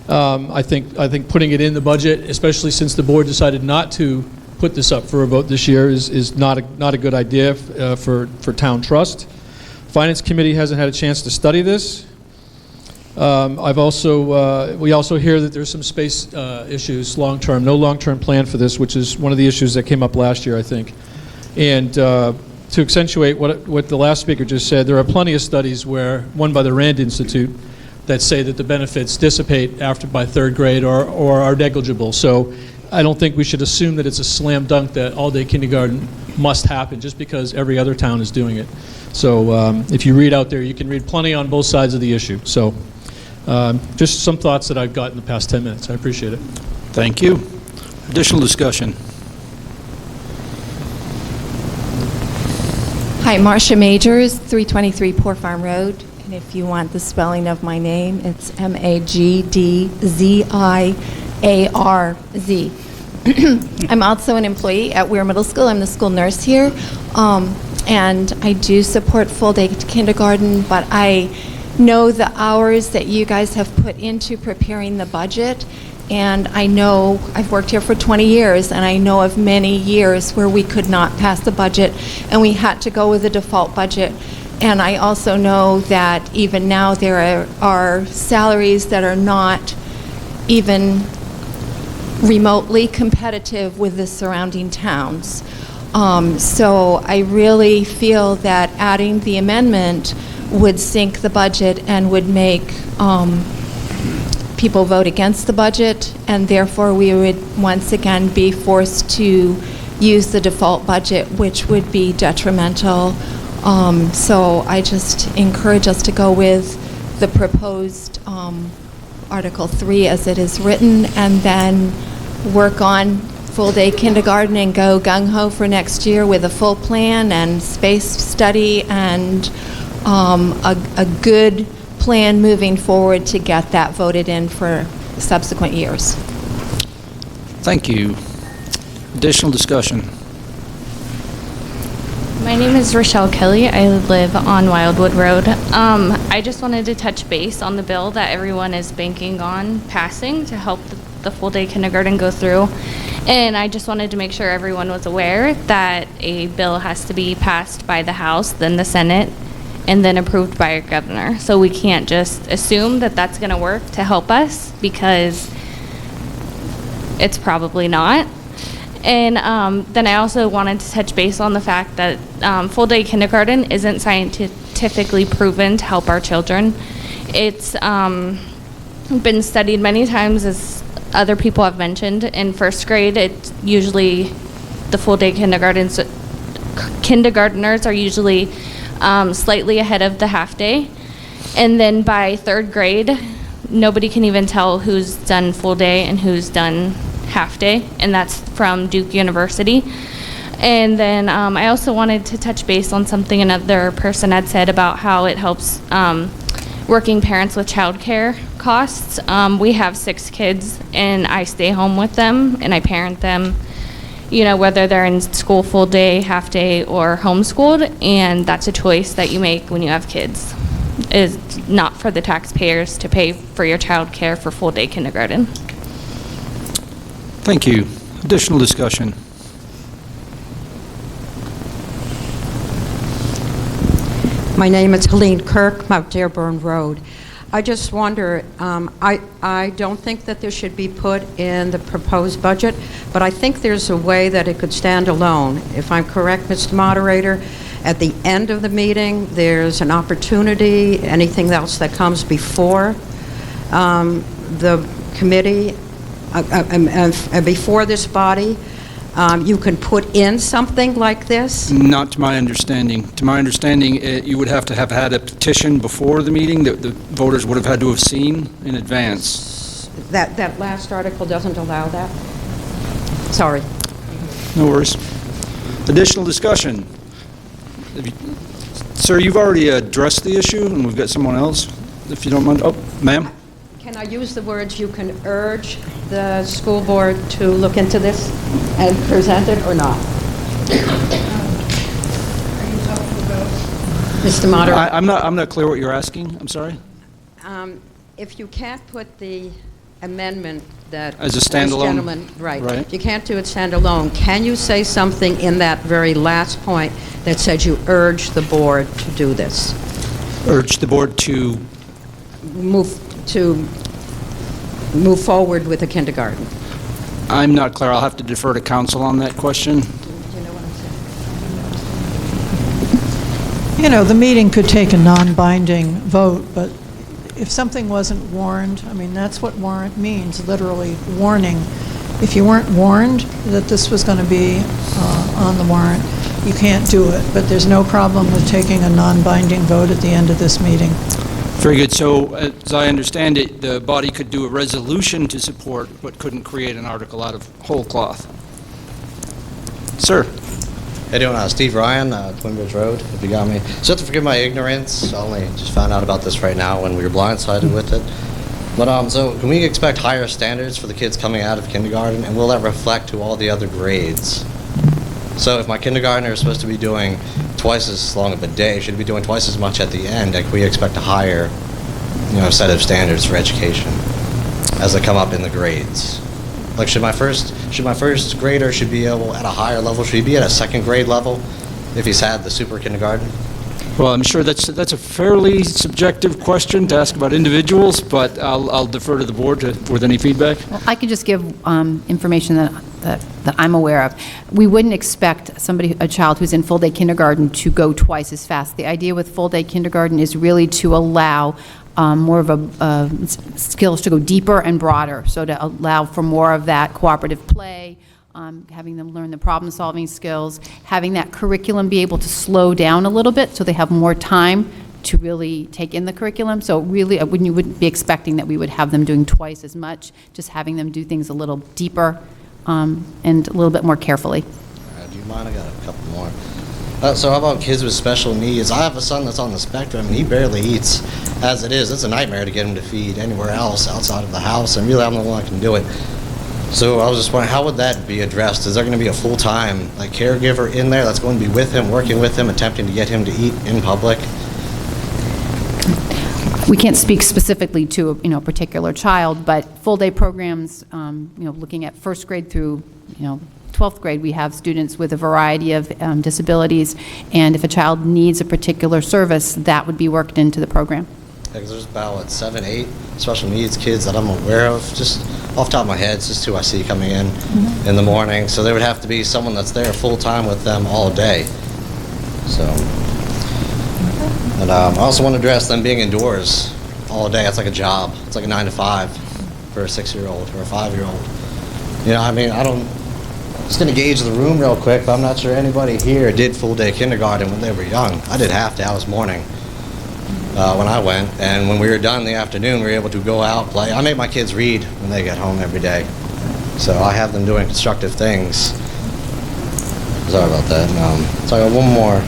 S17: I think putting it in the budget, especially since the board decided not to put this up for a vote this year, is not a good idea for town trust. Finance Committee hasn't had a chance to study this. We also hear that there's some space issues long-term, no long-term plan for this, which is one of the issues that came up last year, I think. And to accentuate what the last speaker just said, there are plenty of studies one by the Rand Institute, that say that the benefits dissipate by third grade or are negligible. So I don't think we should assume that it's a slam dunk that all-day kindergarten must happen just because every other town is doing it. So if you read out there, you can read plenty on both sides of the issue. So just some thoughts that I've got in the past 10 minutes. I appreciate it.
S1: Thank you. Additional discussion.
S18: Hi, Marcia Majors, 323 Poor Farm Road. And if you want the spelling of my name, it's Magdziarz. I'm also an employee at Weare Middle School. I'm the school nurse here. And I do support full-day kindergarten, but I know the hours that you guys have put into preparing the budget. And I know, I've worked here for 20 years, and I know of many years where we could not pass the budget, and we had to go with a default budget. And I also know that even now there are salaries that are not even remotely competitive with the surrounding towns. So I really feel that adding the amendment would sink the budget and would make people vote against the budget, and therefore we would once again be forced to use the default budget, which would be detrimental. So I just encourage us to go with the proposed Article 3 as it is written, and then work on full-day kindergarten and go gung-ho for next year with a full plan and space study and a good plan moving forward to get that voted in for subsequent years.
S1: Thank you. Additional discussion.
S19: My name is Rochelle Kelly. I live on Wildwood Road. I just wanted to touch base on the bill that everyone is banking on passing to help the full-day kindergarten go through. And I just wanted to make sure everyone was aware that a bill has to be passed by the House, then the Senate, and then approved by our governor. So we can't just assume that that's going to work to help us, because it's probably not. And then I also wanted to touch base on the fact that full-day kindergarten isn't scientifically proven to help our children. It's been studied many times, as other people have mentioned. In first grade, it's usually the full-day kindergartners are usually slightly ahead of the half-day. And then by third grade, nobody can even tell who's done full day and who's done half-day, and that's from Duke University. And then I also wanted to touch base on something another person had said about how it helps working parents with childcare costs. We have 6 kids, and I stay home with them, and I parent them, you know, whether they're in school full day, half day, or homeschooled, and that's a choice that you make when you have kids. Is not for the taxpayers to pay for your child care for full day kindergarten.
S1: Thank you. Additional discussion.
S20: My name is Helene Kirk, Mount Dearborn Road. I just wonder, I don't think that this should be put in the proposed budget, but I think there's a way that it could stand alone. If I'm correct, Mr. Moderator, at the end of the meeting, there's an opportunity, anything else that comes before the committee, before this body, you can put in something like this?
S1: Not to my understanding. To my understanding, you would have to have had a petition before the meeting that the voters would have had to have seen in advance.
S20: That last article doesn't allow that? Sorry.
S1: No worries. Additional discussion. Sir, you've already addressed the issue, and we've got someone else, if you don't mind. Oh, ma'am?
S20: Can I use the words, you can urge the school board to look into this and present it or not? Mr. Moderator?
S1: I'm not clear what you're asking. I'm sorry.
S20: If you can't put the amendment that...
S1: As a
S20: this
S1: standalone?
S20: gentleman, right.
S1: Right.
S20: You can't do it standalone. Can you say something in that very last point that says you urge the board to do this?
S1: Urge the board to...
S20: move forward with the kindergarten.
S1: I'm not clear. I'll have to defer to council on that question.
S21: You know, the meeting could take a non-binding vote, but if something wasn't warned, I mean, that's what warrant means, literally warning. If you weren't warned that this was going to be on the warrant, you can't do it. But there's no problem with taking a non-binding vote at the end of this meeting.
S1: Very good. So, as I understand it, the body could do a resolution to support, but couldn't create an article out of whole cloth. Sir.
S22: How you doing? Steve Ryan, Twin Bridge Road, if you got me. So, to forgive my ignorance, I only just found out about this right now when we were blindsided with it. But, so, can we expect higher standards for the kids coming out of kindergarten, and will that reflect to all the other grades? So, if my kindergartner is supposed to be doing twice as long of a day, should be doing twice as much at the end, and can we expect a higher, set of standards for education as they come up in the grades? Like, should my first grader should be able at a higher level? Should he be at a second grade level if he's had the super kindergarten?
S1: Well, I'm sure that's a fairly subjective question to ask about individuals, but I'll defer to the board with any feedback.
S23: Well, I can just give information that I'm aware of. We wouldn't expect a child who's in full-day kindergarten to go twice as fast. The idea with full-day kindergarten is really to allow more of skills to go deeper and broader, so to allow for more of that cooperative play, having them learn the problem-solving skills, having that curriculum be able to slow down a little bit so they have more time to really take in the curriculum. So really, you wouldn't be expecting that we would have them doing twice as much, just having them do things a little deeper and a little bit more carefully.
S22: Do you mind? I got a couple more. So how about kids with special needs? I have a son that's on the spectrum, and he barely eats as it is. It's a nightmare to get him to feed anywhere else outside of the house, and really I'm the one that can do it. So I was just wondering, how would that be addressed? Is there going to be a full-time caregiver in there that's going to be with him, working with him, attempting to get him to eat in public?
S23: We can't speak specifically to a particular child, but full-day programs, looking at first grade through 12th grade, we have students with a variety of disabilities, and if a child needs a particular service, that would be worked into the program.
S22: Because there's about 7, 8 special needs kids that I'm aware of, just off the top of my head. It's just who I see coming in the morning. So there would have to be someone that's there full-time with them all day. So, and I also want to address them being indoors all day. It's like a job. It's like a 9 to 5 for a 6-year-old or a 5-year-old. I mean, Just going to gauge the room real quick, but I'm not sure anybody here did full-day kindergarten when they were young. I did half day. I was morning when I went, and when we were done in the afternoon, we were able to go out, play. I make my kids read when they get home every day, so I have them doing constructive things. Sorry about that. So I got one more.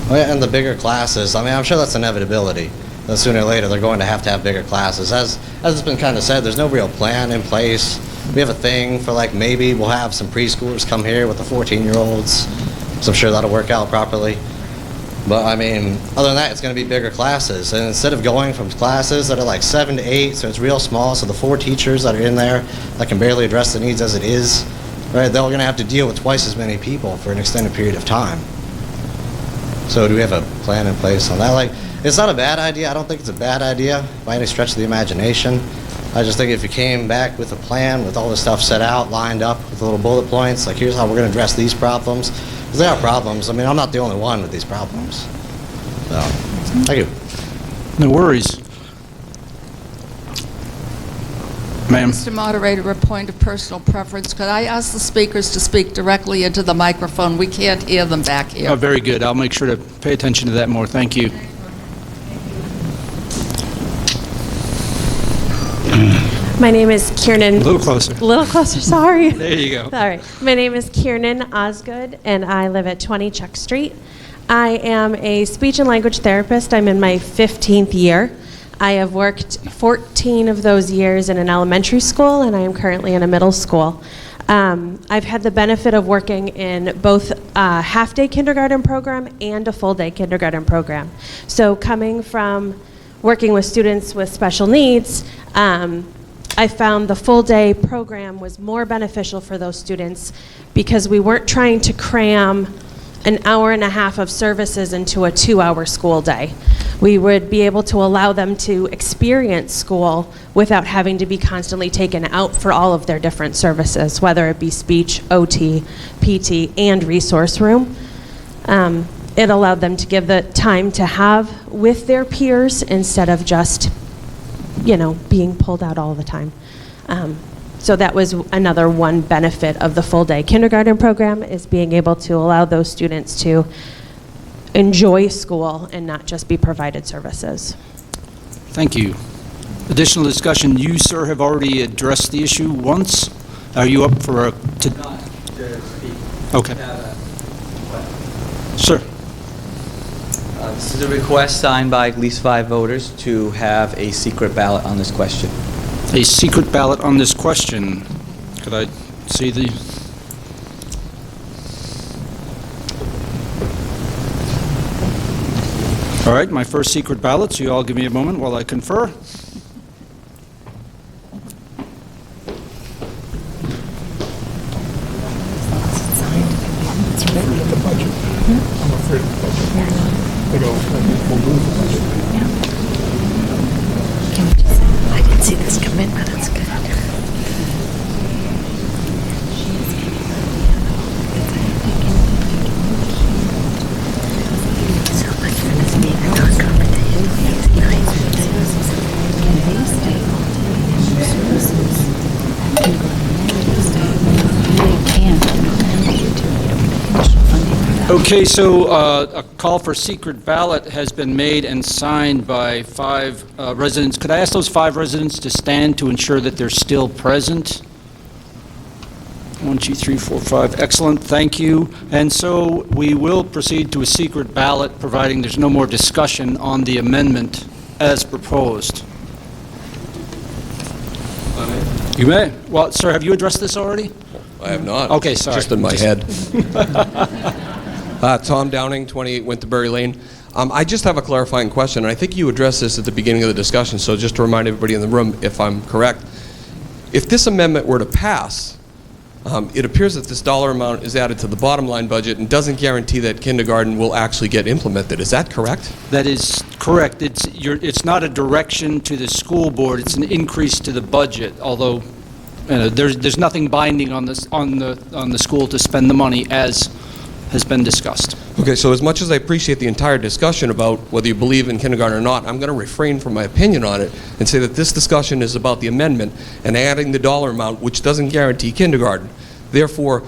S22: Oh yeah, and the bigger classes. I mean, I'm sure that's an inevitability. That sooner or later, they're going to have bigger classes. As it's been kind of said, there's no real plan in place. We have a thing for, like, maybe we'll have some preschoolers come here with the 14-year-olds, so I'm sure that'll work out properly. But, I mean, other than that, it's going to be bigger classes. And instead of going from classes that are like 7 to 8, so it's real small, so the 4 teachers that are in there that can barely address the needs as it is, right, they're going to have to deal with twice as many people for an extended period of time. So do we have a plan in place on that? Like, it's not a bad idea. I don't think it's a bad idea by any stretch of the imagination. I just think if you came back with a plan, with all this stuff set out, lined up with little bullet points, like here's how we're going to address these problems. Because they are problems. I mean, I'm not the only one with these problems. So, thank you.
S1: No worries. Ma'am.
S8: Mr. Moderator, a point of personal preference. Could I ask the speakers to speak directly into the microphone? We can't hear them back here.
S1: Oh, very good. I'll make sure to pay attention to that more. Thank you.
S4: My name is Kiernan.
S1: A little closer.
S4: A little closer, sorry.
S1: There you go.
S4: All right. My name is Kiernan Osgood, and I live at 20 Chuck Street. I am a speech and language therapist. I'm in my 15th year. I have worked 14 of those years in an elementary school, and I am currently in a middle school. I've had the benefit of working in both a half-day kindergarten program and a full-day kindergarten program. So coming from working with students with special needs, I found the full-day program was more beneficial for those students because we weren't trying to cram an hour and a half of services into a 2-hour school day. We would be able to allow them to experience school without having to be constantly taken out for all of their different services, whether it be speech, OT, PT, and resource room. It allowed them to give the time to have with their peers instead of just, being pulled out all the time. So that was another one benefit of the full-day kindergarten program, is being able to allow those students to enjoy school and not just be provided services.
S1: Thank you. Additional discussion. You, sir, have already addressed the issue once. Are you up for a... Okay. Sir.
S15: This is a request signed by at least 5 voters to have a secret ballot on this question.
S1: A secret ballot on this question. Could I see the... All right, my first secret ballot, so you all give me a moment while I confer.
S5: I didn't see this come in, but that's good.
S1: Okay, so a call for secret ballot has been made and signed by 5 residents. Could I ask those 5 residents to stand to ensure that they're still present? 1, 2, 3, 4, 5. Excellent, thank you. And so we will proceed to a secret ballot, providing there's no more discussion on the amendment as proposed. You may. Well, sir, have you addressed this already?
S6: I have not.
S1: Okay, sorry.
S6: Just in my head. Tom Downing, 28 Winterberry Lane. I just have a clarifying question, and I think you addressed this at the beginning of the discussion, so just to remind everybody in the room, if I'm correct, if this amendment were to pass, it appears that this dollar amount is added to the bottom line budget and doesn't guarantee that kindergarten will actually get implemented. Is that correct?
S1: That is correct. It's not a direction to the school board. It's an increase to the budget, although there's nothing binding on the school to spend the money as has been discussed.
S6: Okay, so as much as I appreciate the entire discussion about whether you believe in kindergarten or not, I'm going to refrain from my opinion on it and say that this discussion is about the amendment and adding the dollar amount, which doesn't guarantee kindergarten. Therefore,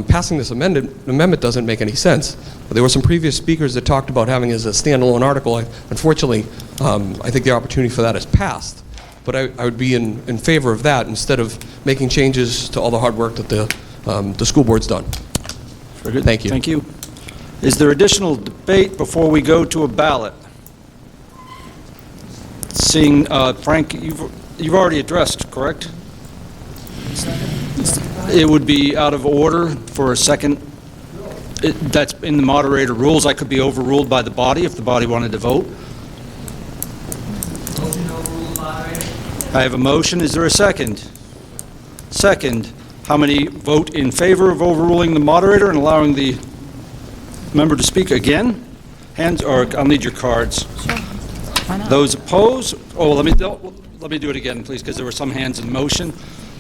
S6: passing this amendment doesn't make any sense. There were some previous speakers that talked about having it as a standalone article. Unfortunately, I think the opportunity for that is passed. But I would be in favor of that instead of making changes to all the hard work that the school board's done.
S1: Very good.
S6: Thank you.
S1: Thank you. Is there additional debate before we go to a ballot? Seeing, Frank, you've already addressed, correct? It would be out of order for a second. That's in the moderator rules. I could be overruled by the body if the body wanted to vote. I have a motion. Is there a second? Second. How many vote in favor of overruling the moderator and allowing the member to speak again? Hands, or I'll need your cards.
S14: Sure. Why not?
S1: Those opposed? Oh, let me do it again, please, because there were some hands in motion.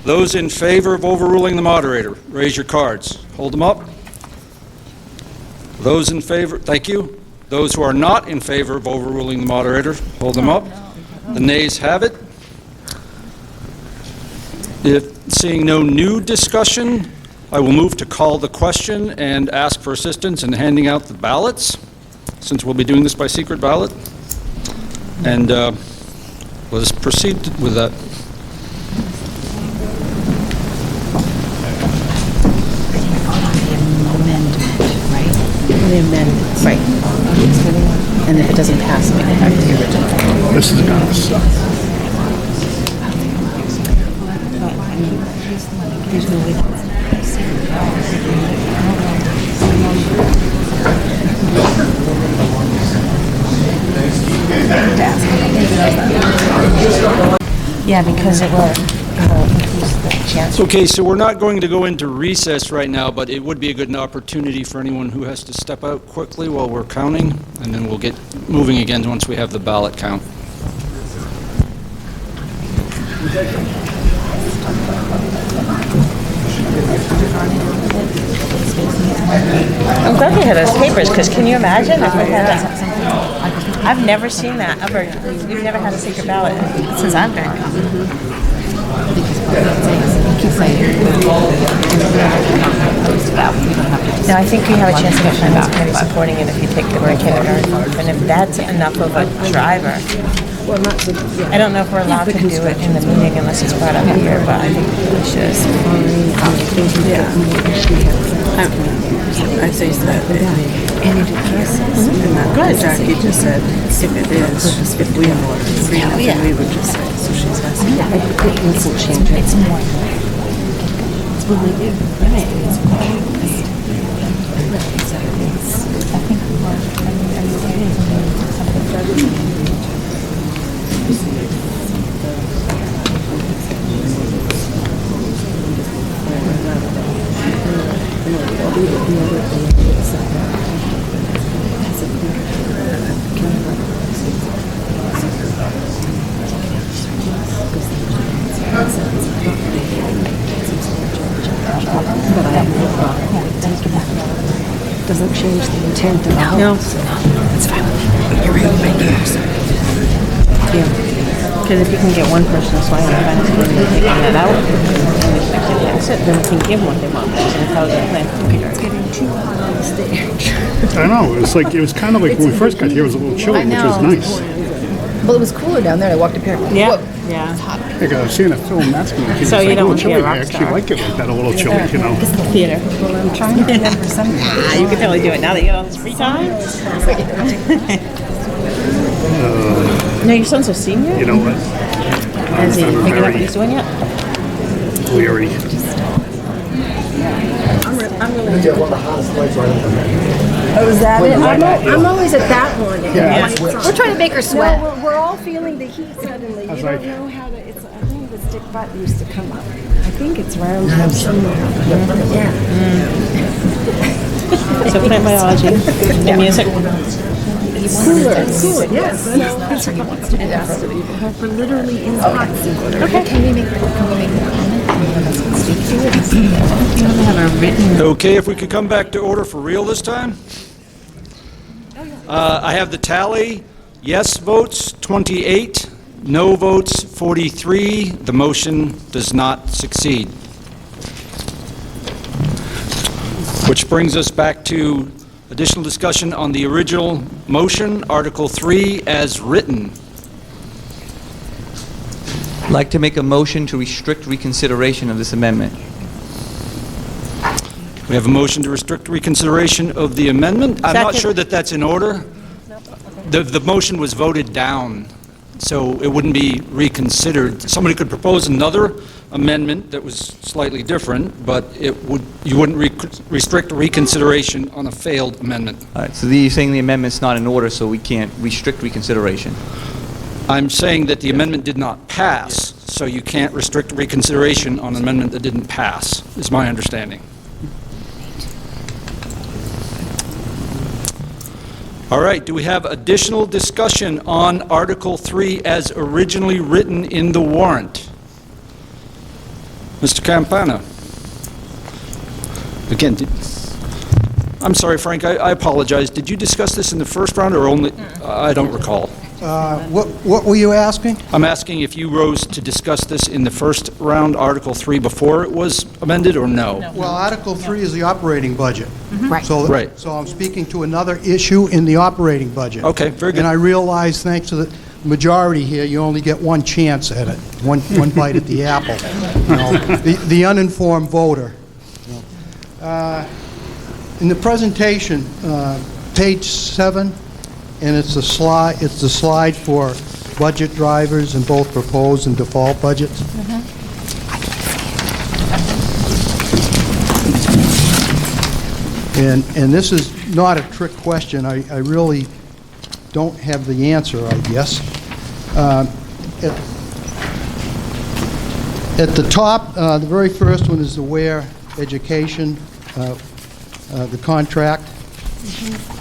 S1: Those in favor of overruling the moderator, raise your cards. Hold them up. Those in favor, thank you. Those who are not in favor of overruling the moderator, hold them up. The nays have it. If seeing no new discussion, I will move to call the question and ask for assistance in handing out the ballots, since we'll be doing this by secret ballot. And let us proceed with that.
S5: The amendments. Right. And if it doesn't pass, we go back to the original.
S2: This is gonna suck.
S5: There's no way Yeah, because it will increase the chance.
S1: Okay, so we're not going to go into recess right now, but it would be a good opportunity for anyone who has to step out quickly while we're counting, and then we'll get moving again once we have the ballot count.
S5: I'm glad they had those papers, because can you imagine if we had that? I've never seen that ever. We've never had a secret ballot since I've been. No, I think you have a chance to get finance committee supporting it if you take the word kindergarten. And if that's enough of a driver. I don't know if we're allowed to do it in the meeting unless it's brought up here, but I think we should.
S3: I say that any cases, and that what Jackie just said, if it is, if we are free, then we would just say, so she's asking.
S5: Yeah, it doesn't change it. It's more. It's what we do. Right. I think we
S3: Doesn't change the intent at all.
S5: No. It's fine with me. You're right, my ears.
S3: Yeah. Because if you can get one person to sign on finance committee and taking that out, and we can actually pass it, then we can give what they want. It's getting too hot on the stage.
S2: I know, it was kind of like when we first got here, it was a little chilly, which was nice.
S23: Well, it was cooler down there. I walked up here.
S3: Yeah.
S23: Whoa.
S3: Yeah.
S23: It's hot.
S2: Like I was seeing a film, that's when the kids
S3: So
S2: like,
S3: you don't
S2: a
S3: want to be
S2: little
S3: a
S2: chilly. I
S3: rock
S2: actually
S3: star.
S2: like it like that, a little chilly, you know.
S3: It's the theater. Well, I'm trying to remember something. You can totally do it now that you have all this free time. No, your son's a senior?
S2: You know what?
S3: Has he figured out what he's doing yet?
S2: Weary.
S3: I'm really
S7: Oh, is that it? I'm always at that one.
S2: Yeah.
S23: We're trying to make her sweat.
S7: No, we're all feeling the heat suddenly. You don't know how to, I think the stick butt used to come up. I think it's round here somewhere. Yeah.
S3: So plant biology and music.
S7: Cooler, yes. We're literally in the hot seat.
S23: Okay. Can we make
S1: Okay, if we could come back to order for real this time. I have the tally. Yes votes, 28. No votes, 43. The motion does not succeed. Which brings us back to additional discussion on the original motion, Article 3, as written.
S15: I'd like to make a motion to restrict reconsideration of this amendment.
S1: We have a motion to restrict reconsideration of the amendment. I'm not
S3: Second.
S1: sure that that's in order. The motion was voted down, so it wouldn't be reconsidered. Somebody could propose another amendment that was slightly different, but you wouldn't restrict reconsideration on a failed amendment.
S15: All right, so you're saying the amendment's not in order, so we can't restrict reconsideration.
S1: I'm saying that the amendment did not pass, so you can't restrict reconsideration on an amendment that didn't pass, is my understanding. All right, do we have additional discussion on Article 3 as originally written in the warrant? Mr. Campana. Again, I'm sorry, Frank, I apologize. Did you discuss this in the first round or only, I don't recall.
S9: What were you asking?
S1: I'm asking if you rose to discuss this in the first round, Article 3, before it was amended, or no?
S9: Well, Article 3 is the operating budget.
S23: Right.
S1: Right.
S9: So I'm speaking to another issue in the operating budget.
S1: Okay, very good.
S9: And I realize, thanks to the majority here, you only get one chance at it, one bite at the apple. You know, the uninformed voter. You know. In the presentation, page 7, and it's the slide for budget drivers in both proposed and default budgets. And this is not a trick question. I really don't have the answer, I guess. At the top, the very first one is the Weare education, the contract.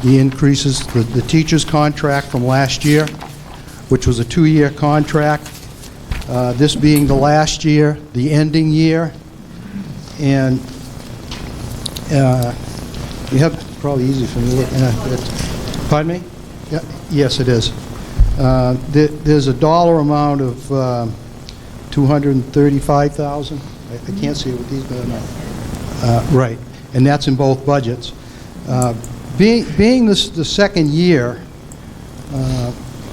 S9: The increases, the teacher's contract from last year, which was a 2-year contract, this being the last year, the ending year, and you have, probably easy for me to look, pardon me? Yeah, yes, it is. There's a dollar amount of $235,000. I can't see it with these, but right, and that's in both budgets. Being this the second year,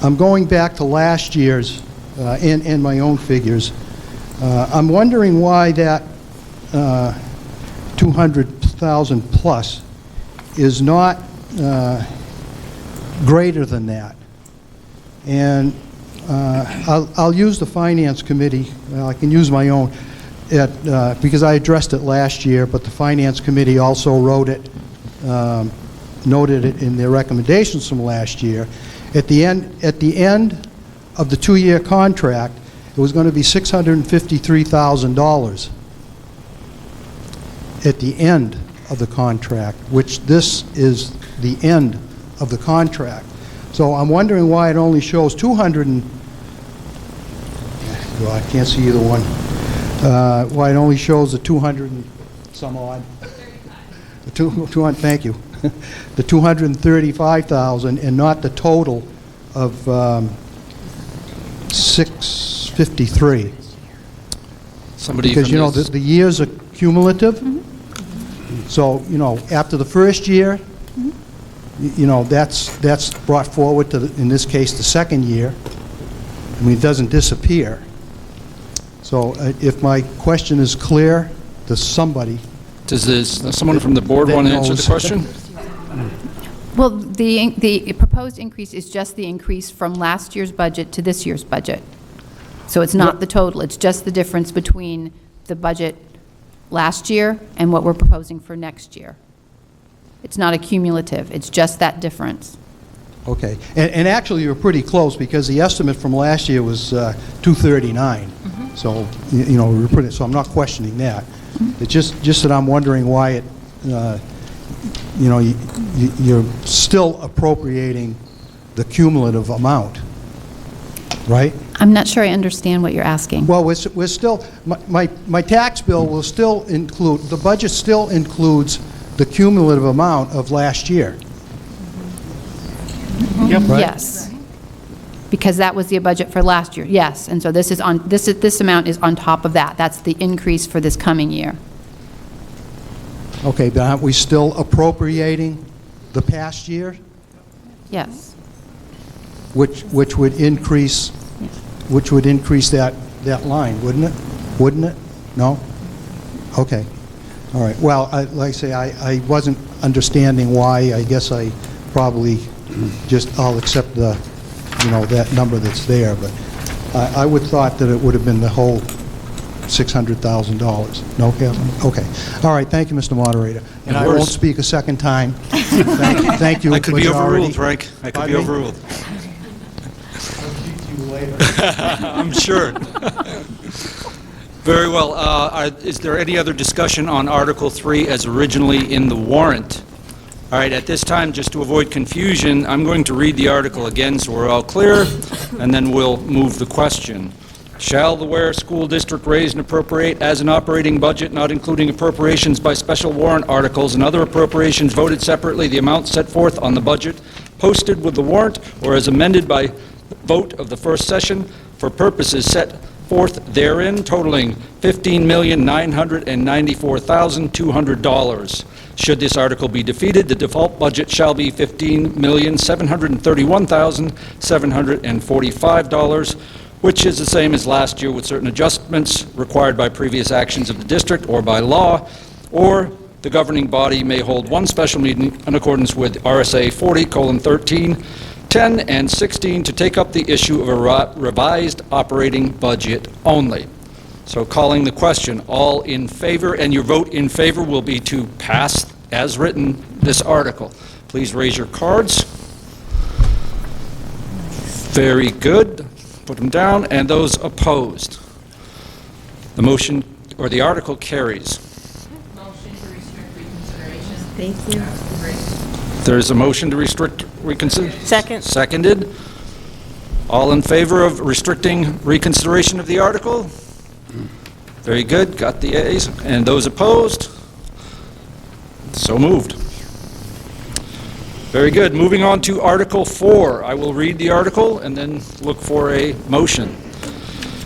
S9: I'm going back to last year's and my own figures. I'm wondering why that 200,000 plus is not greater than that. And I'll use the Finance Committee. Well, I can use my own because I addressed it last year, but the Finance Committee also wrote it. Noted it in their recommendations from last year. At the end of the 2-year contract, it was going to be $653,000 at the end of the contract, which this is the end of the contract. So I'm wondering why it only shows 200 and, well, I can't see either one. Why it only shows the 200 and some odd. 200, thank you. The 235,000 and not the total of 653.
S1: Somebody
S9: because,
S1: from
S9: you know,
S1: this-
S9: the years are cumulative. So, you know, after the first year, you know, that's brought forward to, in this case, the second year. I mean, it doesn't disappear. So if my question is clear to somebody.
S1: Does someone from the board want to answer the question?
S23: Well, the proposed increase is just the increase from last year's budget to this year's budget. So it's not the total, it's just the difference between the budget last year and what we're proposing for next year. It's not a cumulative, it's just that difference.
S9: Okay. And actually, you were pretty close because the estimate from last year was 239. So, you know, we were pretty, so I'm not questioning that. It's just that I'm wondering why it, you know, you're still appropriating the cumulative amount, right?
S23: I'm not sure I understand what you're asking.
S9: Well, we're still, my tax bill will still include, the budget still includes the cumulative amount of last year.
S2: Right?
S23: Yes. Because that was the budget for last year, yes. And so this amount is on top of that. That's the increase for this coming year.
S9: Okay, but aren't we still appropriating the past year,
S23: Yes.
S9: which would increase that line, wouldn't it? Wouldn't it? No? Okay. All right. Well, like I say, I wasn't understanding why. I guess I probably I'll accept that number that's there, but I would thought that it would have been the whole $600,000. No, Kevin? Okay. All right. Thank you, Mr. Moderator. And I won't speak a second time. Thank you.
S1: I could be overruled, Frank. I could be overruled. I'm sure. Very well. Is there any other discussion on Article 3 as originally in the warrant? All right, at this time, just to avoid confusion, I'm going to read the article again so we're all clear, and then we'll move the question. Shall the Weare School District raise and appropriate as an operating budget, not including appropriations by special warrant articles and other appropriations voted separately, the amount set forth on the budget posted with the warrant, or as amended by vote of the first session for purposes set forth therein, totaling $15,994,200. Should this article be defeated, the default budget shall be $15,731,745, which is the same as last year with certain adjustments required by previous actions of the district or by law, or the governing body may hold one special meeting in accordance with RSA 40:13, 10, and 16 to take up the issue of a revised operating budget only. So calling the question, all in favor, and your vote in favor will be to pass as written this article. Please raise your cards. Very good. Put them down. And those opposed? The motion or the article carries.
S5: Motion to restrict reconsideration.
S3: Thank you.
S1: There's a motion to restrict reconsideration.
S3: Second.
S1: Seconded. All in favor of restricting reconsideration of the article? Very good. Got the ayes. And those opposed? So moved. Very good. Moving on to Article 4. I will read the article and then look for a motion.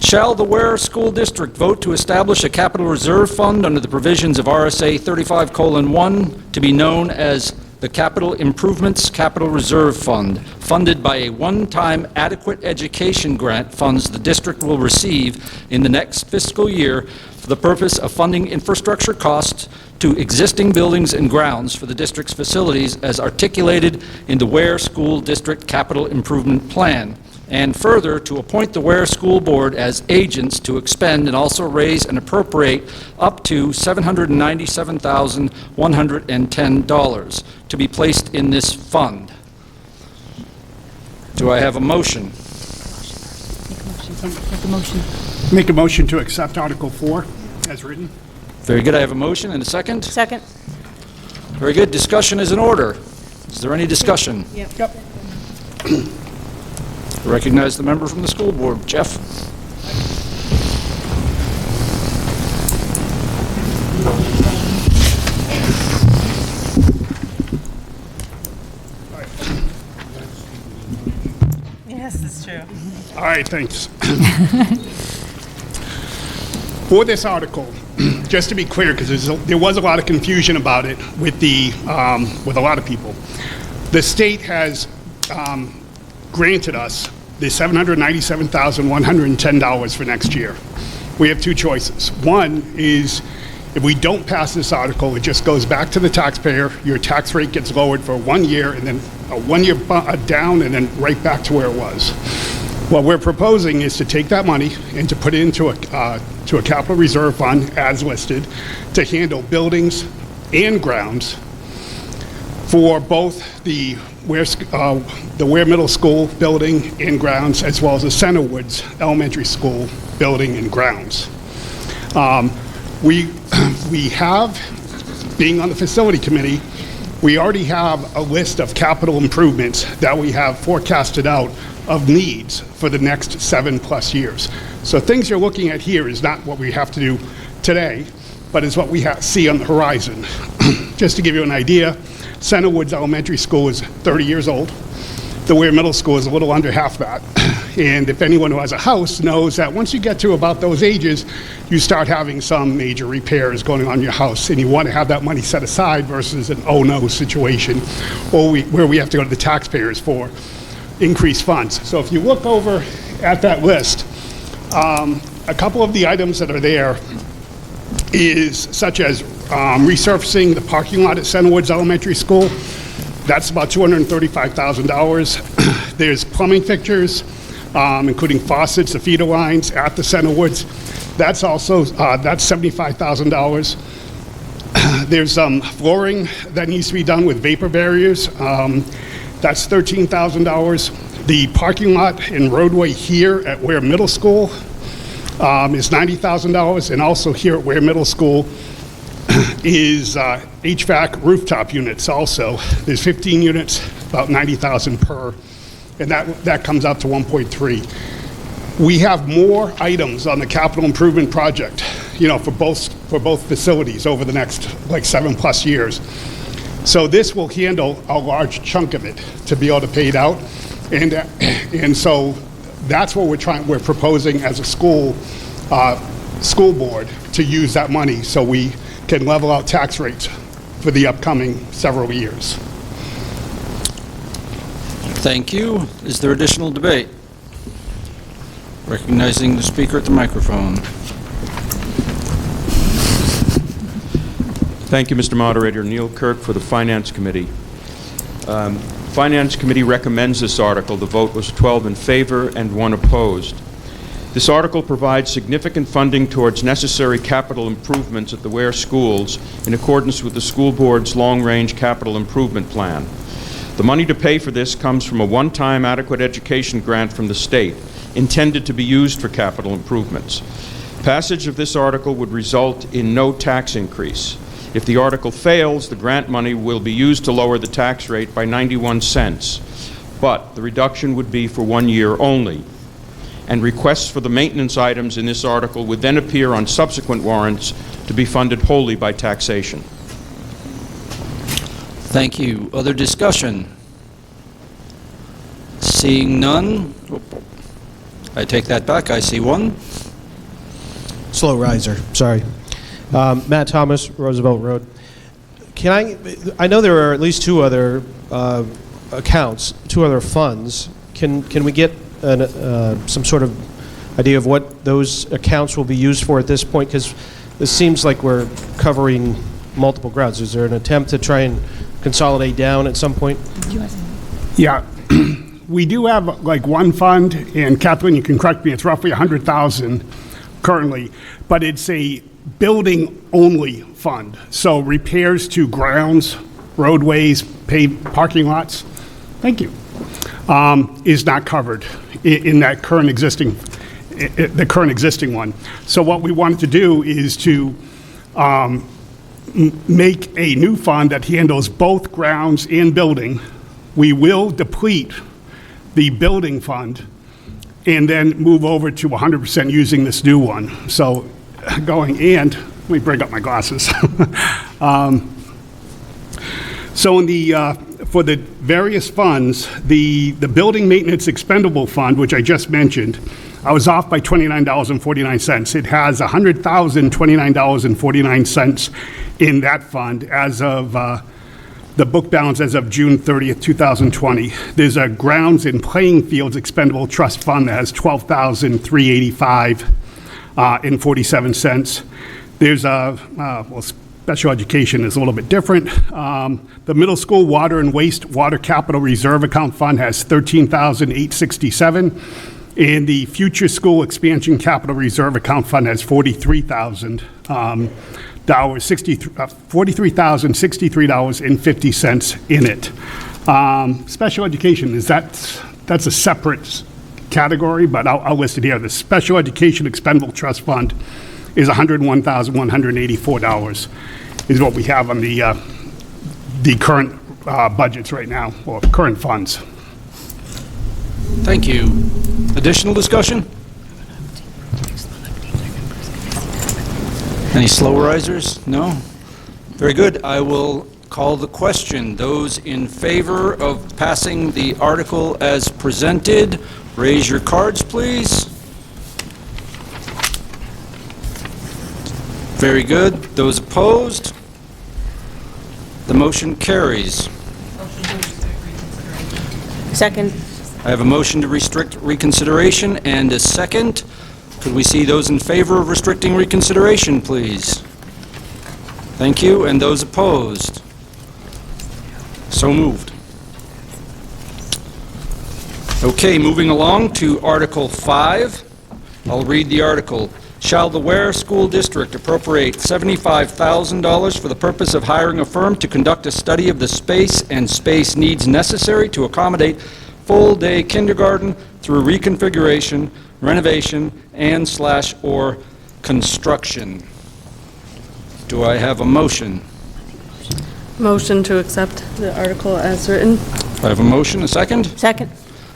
S1: Shall the Weare School District vote to establish a capital reserve fund under the provisions of RSA 35:1 to be known as the Capital Improvements Capital Reserve Fund, funded by a one-time adequate education grant funds the district will receive in the next fiscal year for the purpose of funding infrastructure costs to existing buildings and grounds for the district's facilities as articulated in the Weare School District Capital Improvement Plan, and further, to appoint the Weare School Board as agents to expend and also raise and appropriate up to $797,110 to be placed in this fund. Do I have a motion?
S3: Make a motion.
S2: Make a motion to accept Article 4 as written.
S1: Very good. I have a motion and a second.
S3: Second.
S1: Very good. Discussion is in order. Is there any discussion?
S3: Yep.
S1: I recognize the member from the school board. Jeff?
S5: Yes, that's true.
S2: All right, thanks. For this article, just to be clear, because there was a lot of confusion about it with a lot of people. The state has granted us the $797,110 for next year. We have two choices. One is if we don't pass this article, it just goes back to the taxpayer. Your tax rate gets lowered for 1 year and then a 1 year down and then right back to where it was. What we're proposing is to take that money and to put it into a capital reserve fund as listed to handle buildings and grounds for both the Weare Middle School building and grounds, as well as the Centerwoods Elementary School building and grounds. We have, being on the facility committee, we already have a list of capital improvements that we have forecasted out of needs for the next 7+ years. So things you're looking at here is not what we have to do today, but is what we see on the horizon. Just to give you an idea, Centerwoods Elementary School is 30 years old. The Weare Middle School is a little under half that. And if anyone who has a house knows that once you get to about those ages, you start having some major repairs going on in your house, and you want to have that money set aside versus an oh no situation, or where we have to go to the taxpayers for increased funds. So if you look over at that list, a couple of the items that are there is such as resurfacing the parking lot at Centerwoods Elementary School. That's about $235,000. There's plumbing fixtures, including faucets, the feeder lines at the Centerwoods. That's also, that's $75,000. There's some flooring that needs to be done with vapor barriers. That's $13,000. The parking lot and roadway here at Weare Middle School is $90,000, and also here at Weare Middle School is HVAC rooftop units also. There's 15 units, about $90,000 per, and that comes out to 1.3. We have more items on the capital improvement project, you know, for both facilities over the next like 7+ years. So this will handle a large chunk of it to be able to pay it out, and so that's what we're proposing as a school board, to use that money so we can level out tax rates for the upcoming several years.
S1: Thank you. Is there additional debate? Recognizing the speaker at the microphone.
S10: Thank you, Mr. Moderator. Neil Kirk for the Finance Committee. Finance Committee recommends this article. The vote was 12 in favor and 1 opposed. This article provides significant funding towards necessary capital improvements at the Weare schools in accordance with the school board's long-range capital improvement plan. The money to pay for this comes from a one-time adequate education grant from the state, intended to be used for capital improvements. Passage of this article would result in no tax increase. If the article fails, the grant money will be used to lower the tax rate by 91 cents, but the reduction would be for 1 year only. And requests for the maintenance items in this article would then appear on subsequent warrants to be funded wholly by taxation.
S1: Thank you. Other discussion? Seeing none, I take that back. I see one.
S11: Slow riser, sorry. Matt Thomas, Roosevelt Road. I know there are at least 2 other accounts, 2 other funds. Can we get some sort of idea of what those accounts will be used for at this point? Because it seems like we're covering multiple grounds. Is there an attempt to try and consolidate down at some point?
S2: Yeah, we do have like one fund, and Kathleen, you can correct me, it's roughly $100,000 currently, but it's a building-only fund. So repairs to grounds, roadways, paved parking lots, thank you, is not covered in that current existing one. So what we wanted to do is to make a new fund that handles both grounds and building. We will deplete the building fund and then move over to 100% using this new one. So let me bring up my glasses. So in for the various funds, the building maintenance expendable fund, which I just mentioned, I was off by $29.49. It has $100,029.49 in that fund as of the book balance as of June 30th, 2020. There's a grounds and playing fields expendable trust fund that has $12,385.47. There's special education is a little bit different. The middle school water and wastewater capital reserve account fund has $13,867, and the future school expansion capital reserve account fund has $43,063.50 in it. Special education that's a separate category, but I'll list it here. The special education expendable trust fund is $101,184 is what we have on the current budgets right now, or current funds.
S1: Thank you. Additional discussion? Any slow risers? No? Very good. I will Call the question. Those in favor of passing the article as presented, raise your cards, please. Very good. Those opposed? The motion carries.
S3: Second.
S1: I have a motion to restrict reconsideration and a second. Could we see those in favor of restricting reconsideration, please? Thank you. And those opposed? So moved. Okay, moving along to Article 5. I'll read the article. Shall the Weare School District appropriate $75,000 for the purpose of hiring a firm to conduct a study of the space and space needs necessary to accommodate full-day kindergarten through reconfiguration, renovation, and/or construction? Do I have a motion?
S12: Motion to accept the article as written.
S1: I have a motion, a second?
S3: Second.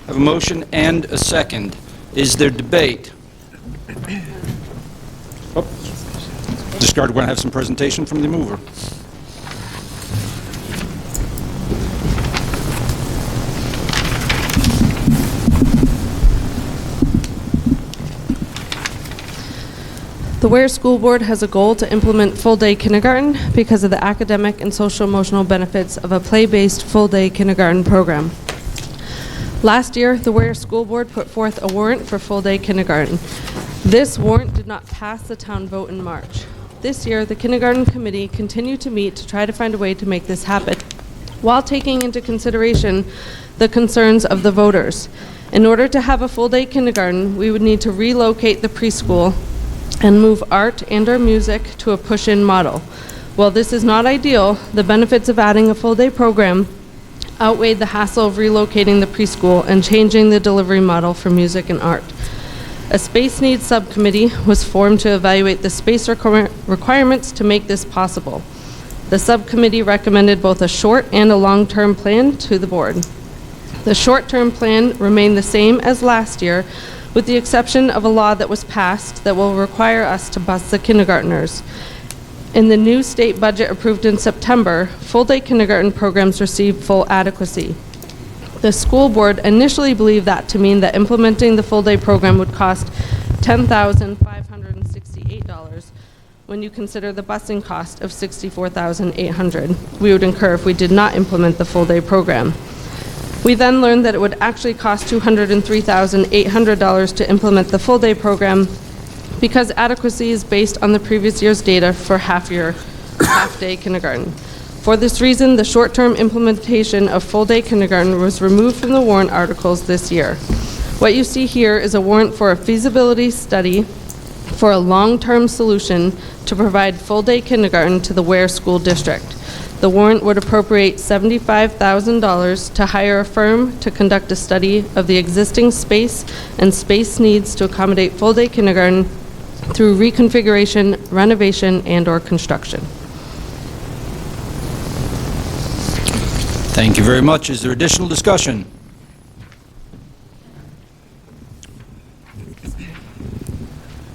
S1: I have a motion and a second. Is there debate? Oh. Discard, we're going to have some presentation from the mover.
S12: The Weare School Board has a goal to implement full-day kindergarten because of the academic and social-emotional benefits of a play-based full-day kindergarten program. Last year, the Weare School Board put forth a warrant for full-day kindergarten. This warrant did not pass the town vote in March. This year, the kindergarten committee continued to meet to try to find a way to make this happen, while taking into consideration the concerns of the voters. In order to have a full-day kindergarten, we would need to relocate the preschool and move art and/or music to a push-in model. While this is not ideal, the benefits of adding a full-day program outweighed the hassle of relocating the preschool and changing the delivery model for music and art. A space needs subcommittee was formed to evaluate the space requirements to make this possible. The subcommittee recommended both a short and a long-term plan to the board. The short-term plan remained the same as last year, with the exception of a law that was passed that will require us to bus the kindergartners. In the new state budget approved in September, full-day kindergarten programs received full adequacy. The school board initially believed that to mean that implementing the full-day program would cost $10,568 when you consider the busing cost of $64,800 we would incur if we did not implement the full-day program. We then learned that it would actually cost $203,800 to implement the full-day program because adequacy is based on the previous year's data for half-day kindergarten. For this reason, the short-term implementation of full-day kindergarten was removed from the warrant articles this year. What you see here is a warrant for a feasibility study for a long-term solution to provide full-day kindergarten to the Weare School District. The warrant would appropriate $75,000 to hire a firm to conduct a study of the existing space and space needs to accommodate full-day kindergarten through reconfiguration, renovation, and/or construction.
S1: Thank you very much. Is there additional discussion?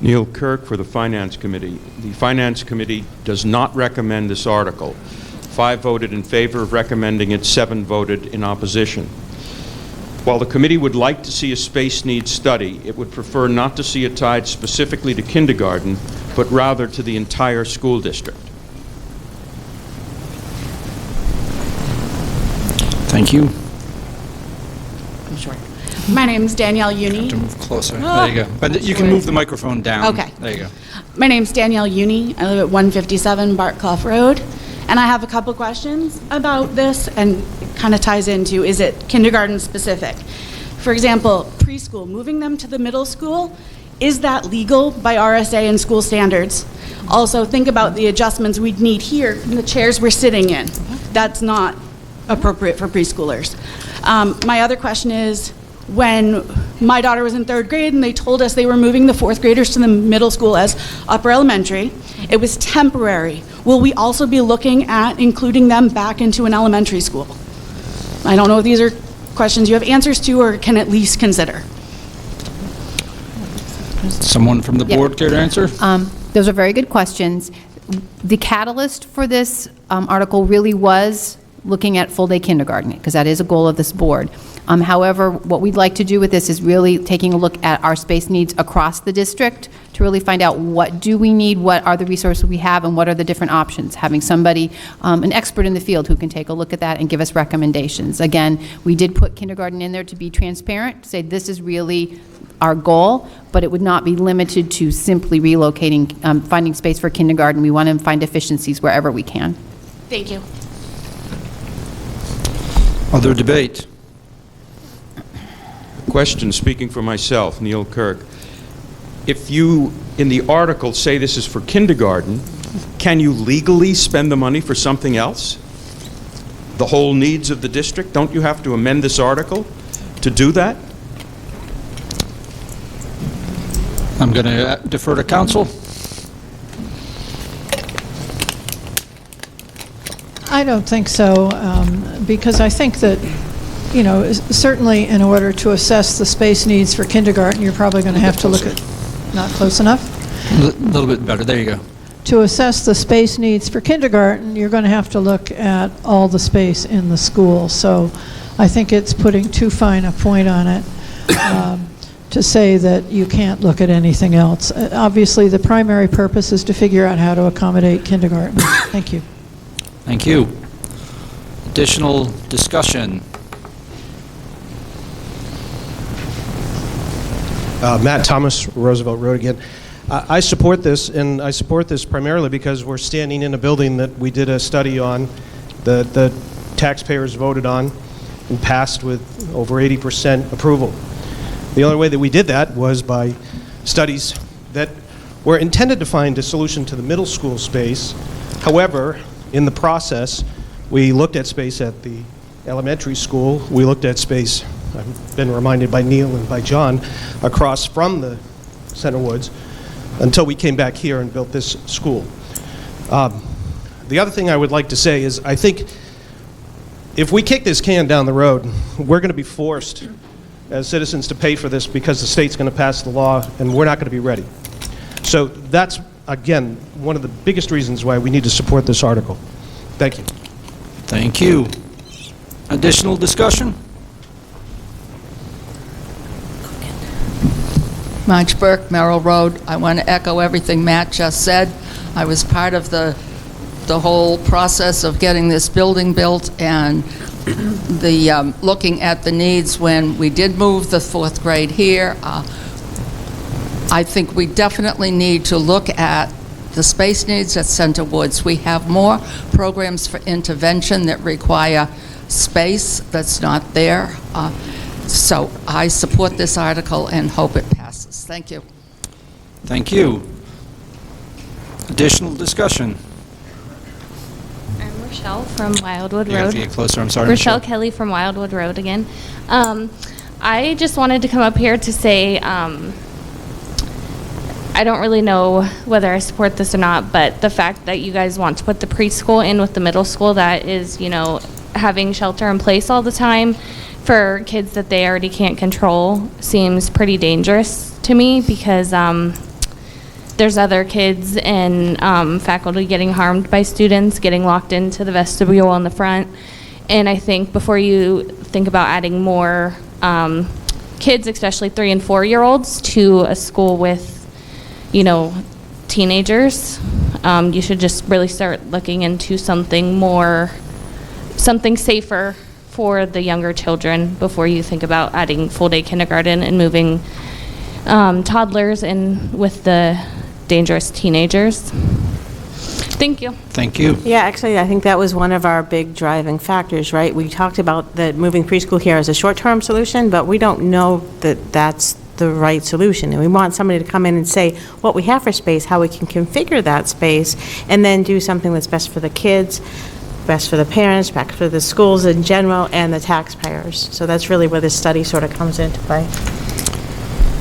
S10: Neil Kirk for the Finance Committee. The Finance Committee does not recommend this article. 5 voted in favor of recommending it, 7 voted in opposition. While the committee would like to see a space needs study, it would prefer not to see it tied specifically to kindergarten, but rather to the entire school district.
S1: Thank you.
S13: I'm short. My name's Danielle Uni.
S1: Move closer. There you go. But you can move the microphone down.
S13: Okay.
S1: There you go.
S13: My name's Danielle Uni. I live at 157 Bartclough Road. And I have a couple questions about this, and it kind of ties into, is it kindergarten specific? For example, preschool, moving them to the middle school, is that legal by RSA and school standards? Also, think about the adjustments we'd need here in the chairs we're sitting in. That's not appropriate for preschoolers. My other question is, when my daughter was in 3rd grade and they told us they were moving the 4th graders to the middle school as upper elementary, it was temporary. Will we also be looking at including them back into an elementary school? I don't know if these are questions you have answers to or can at least consider.
S1: Someone from the board care to answer?
S23: Those are very good questions. The catalyst for this article really was looking at full-day kindergarten, because that is a goal of this board. However, what we'd like to do with this is really taking a look at our space needs across the district to really find out what do we need, what are the resources we have, and what are the different options. Having somebody, an expert in the field who can take a look at that and give us recommendations. Again, we did put kindergarten in there to be transparent, to say this is really our goal, but it would not be limited to simply relocating, finding space for kindergarten. We want to find efficiencies wherever we can.
S13: Thank you.
S1: Other debate?
S10: Question, speaking for myself, Neil Kirk. If you, in the article, say this is for kindergarten, can you legally spend the money for something else? The whole needs of the district? Don't you have to amend this article to do that?
S1: I'm going to defer to council.
S21: I don't think so, because I think that, you know, certainly in order to assess the space needs for kindergarten, you're probably going to have to look at, not close enough?
S1: A little bit better. There you go.
S21: To assess the space needs for kindergarten, you're going to have to look at all the space in the school. So I think it's putting too fine a point on it to say that you can't look at anything else. Obviously, the primary purpose is to figure out how to accommodate kindergarten. Thank you.
S1: Thank you. Additional discussion?
S11: Matt Thomas, Roosevelt Road again. I support this, and I support this primarily because we're standing in a building that we did a study on, the taxpayers voted on, and passed with over 80% approval. The only way that we did that was by studies that were intended to find a solution to the middle school space. However, in the process, we looked at space at the elementary school. We looked at space, I've been reminded by Neil and by John, across from the Center Woods until we came back here and built this school. The other thing I would like to say is I think if we kick this can down the road, we're going to be forced as citizens to pay for this because the state's going to pass the law and we're not going to be ready. So that's, again, one of the biggest reasons why we need to support this article. Thank you.
S1: Thank you. Additional discussion?
S8: Marge Burke, Merrill Road. I want to echo everything Matt just said. I was part of the whole process of getting this building built and the looking at the needs when we did move the 4th grade here. I think we definitely need to look at the space needs at Center Woods. We have more programs for intervention that require space that's not there. So I support this article and hope it passes. Thank you.
S1: Thank you. Additional discussion?
S19: I'm Rochelle from Wildwood
S1: You have
S19: Road.
S1: to get closer. I'm sorry,
S19: Rochelle
S1: Michelle.
S19: Kelly from Wildwood Road again. I just wanted to come up here to say I don't really know whether I support this or not, but the fact that you guys want to put the preschool in with the middle school, that is, you know, having shelter in place all the time for kids that they already can't control seems pretty dangerous to me because there's other kids and faculty getting harmed by students, getting locked into the vestibule in the front. And I think before you think about adding more kids, especially 3- and 4-year-olds, to a school with, you know, teenagers, you should just really start looking into something safer for the younger children before you think about adding full-day kindergarten and moving toddlers in with the dangerous teenagers. Thank you.
S1: Thank you.
S3: Yeah, actually, I think that was one of our big driving factors, right? We talked about the moving preschool here as a short-term solution, but we don't know that that's the right solution. And we want somebody to come in and say what we have for space, how we can configure that space, and then do something that's best for the kids, best for the parents, best for the schools in general, and the taxpayers. So that's really where this study sort of comes into play.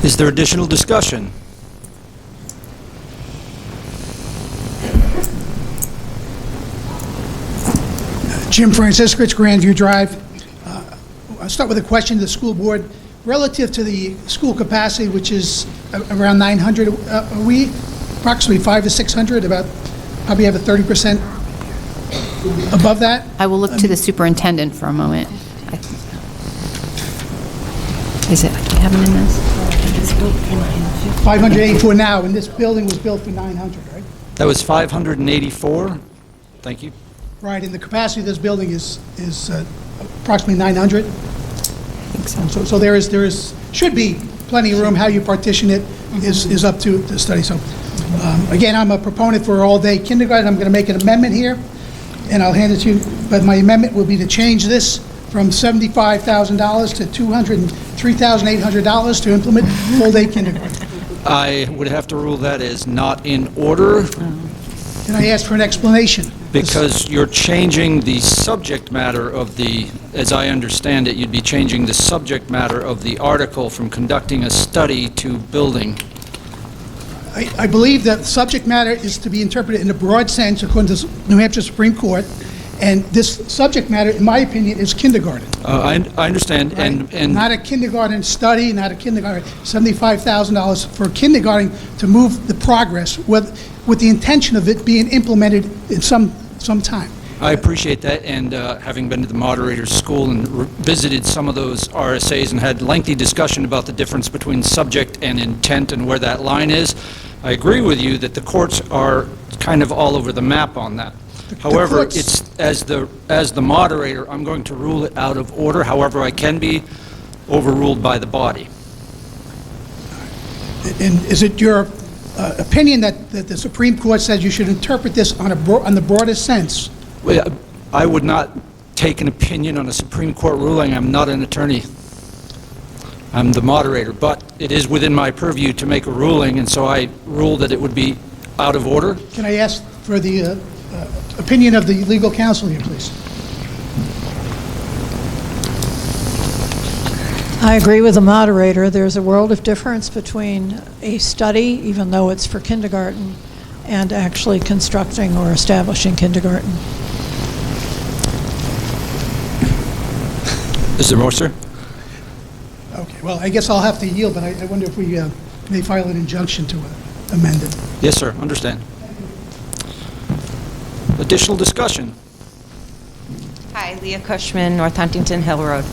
S1: Is there additional discussion?
S16: Jim Franciscovich, Grandview Drive. I'll start with a question to the school board. Relative to the school capacity, which is around 900, are we approximately 500 to 600, about probably have a 30% above that.
S23: I will look to the superintendent for a moment. Is it, do we have it in this?
S16: 584 now, and this building was built for 900, right?
S1: That was 584. Thank you.
S16: Right, and the capacity of this building is approximately 900. So there is should be plenty of room. How you partition it is up to the study. So again, I'm a proponent for all-day kindergarten. I'm going to make an amendment here, and I'll hand it to you. But my amendment will be to change this from $75,000 to $203,800 to implement full-day kindergarten.
S1: I would have to rule that as not in order.
S16: Can I ask for an explanation?
S1: Because you're changing the subject matter of the, as I understand it, you'd be changing the subject matter of the article from conducting a study to building.
S16: I believe that subject matter is to be interpreted in a broad sense according to New Hampshire Supreme Court, and this subject matter, in my opinion, is kindergarten.
S1: I understand,
S16: Right?
S1: and
S16: Not a kindergarten study, not a kindergarten, $75,000 for kindergarten to move the progress with the intention of it being implemented in some time.
S1: I appreciate that, and having been to the moderator's school and visited some of those RSAs and had lengthy discussion about the difference between subject and intent and where that line is, I agree with you that the courts are kind of all over the map on that. However, it's, as the moderator, I'm going to rule it out of order. However, I can be overruled by the body.
S16: And is it your opinion that the Supreme Court says you should interpret this on the broadest sense?
S1: Well, I would not take an opinion on a Supreme Court ruling. I'm not an attorney. I'm the moderator, but it is within my purview to make a ruling, and so I ruled that it would be out of order.
S16: Can I ask for the opinion of the legal counsel here, please?
S21: I agree with the moderator. There's a world of difference between a study, even though it's for kindergarten, and actually constructing or establishing kindergarten.
S1: Is there more, sir?
S16: Okay, well, I guess I'll have to yield, but I wonder if we may file an injunction to amend it.
S1: Yes, sir. Understand. Additional discussion?
S17: Hi, Leah Cushman, North Huntington Hill Road.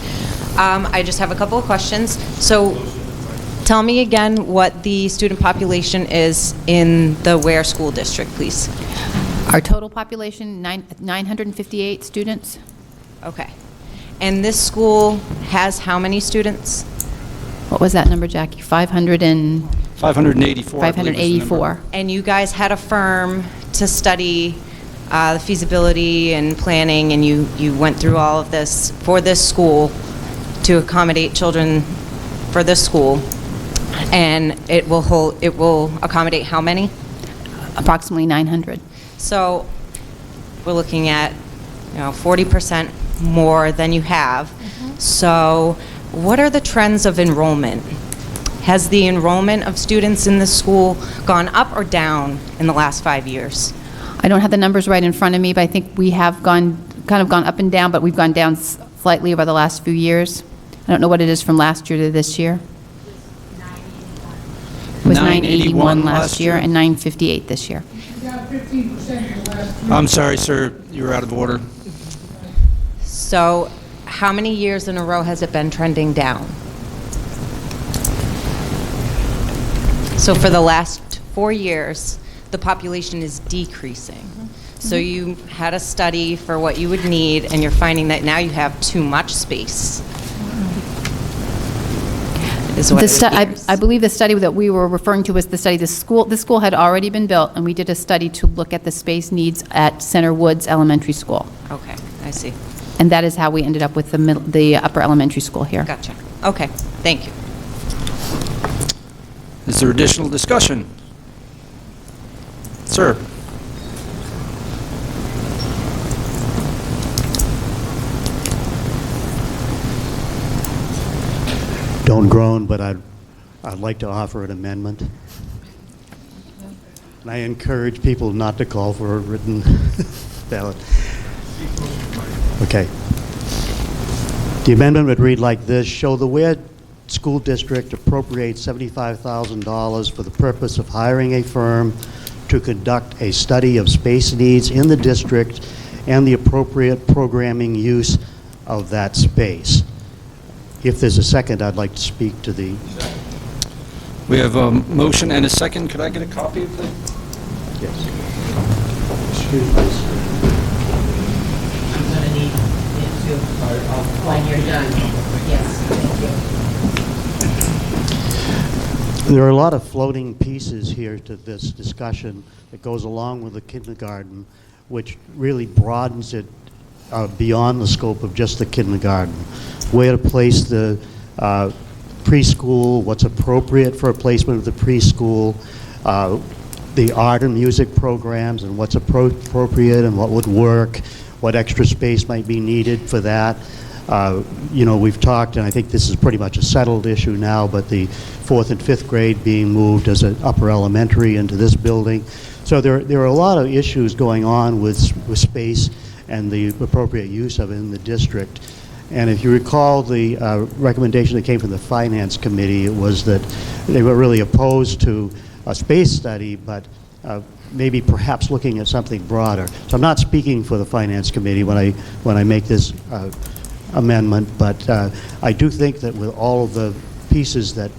S17: I just have a couple of questions. So tell me again what the student population is in the Weare School District, please.
S23: Our total population, 958 students.
S17: Okay. And this school has how many students?
S23: What was that number, Jackie? 584.
S1: 584.
S23: 584.
S17: And you guys had a firm to study the feasibility and planning, and you went through all of this for this school to accommodate children for this school, and it will accommodate how many?
S23: Approximately 900.
S17: So we're looking at 40% more than you have. So what are the trends of enrollment? Has the enrollment of students in this school gone up or down in the last 5 years?
S23: I don't have the numbers right in front of me, but I think we have kind of gone up and down, but we've gone down slightly over the last few years. I don't know what it is from last year to this year. It was 981 last year and 958 this year.
S1: I'm sorry, sir. You're out of order.
S17: So how many years in a row has it been trending down? So for the last 4 years, the population is decreasing. So you had a study for what you would need, and you're finding that now you have too much space. Is what it appears.
S23: I believe the study that we were referring to was the study, this school had already been built, and we did a study to look at the space needs at Center Woods Elementary School.
S17: Okay, I see.
S23: And that is how we ended up with the upper elementary school here.
S17: Gotcha. Okay, thank you.
S1: Is there additional discussion? Sir?
S18: Don't groan, but I'd like to offer an amendment. And I encourage people not to call for a written ballot. Okay. The amendment would read like this: show the Weare School District appropriate $75,000 for the purpose of hiring a firm to conduct a study of space needs in the district and the appropriate programming use of that space. If there's a second, I'd like to speak to the...
S1: We have a motion and a second. Could I get a copy of that?
S18: Yes. Excuse me.
S3: I'm going to need it too, when you're done. Yes, thank you.
S18: There are a lot of floating pieces here to this discussion that goes along with the kindergarten, which really broadens it beyond the scope of just the kindergarten. Where to place the preschool, what's appropriate for a placement of the preschool, the art and music programs and what's appropriate and what would work, what extra space might be needed for that. You know, we've talked, and I think this is pretty much a settled issue now, but the 4th and 5th grade being moved as an upper elementary into this building. So there are a lot of issues going on with space and the appropriate use of it in the district. And if you recall the recommendation that came from the Finance Committee, it was that they were really opposed to a space study, but maybe perhaps looking at something broader. So I'm not speaking for the Finance Committee when I make this amendment, but I do think that with all of the pieces that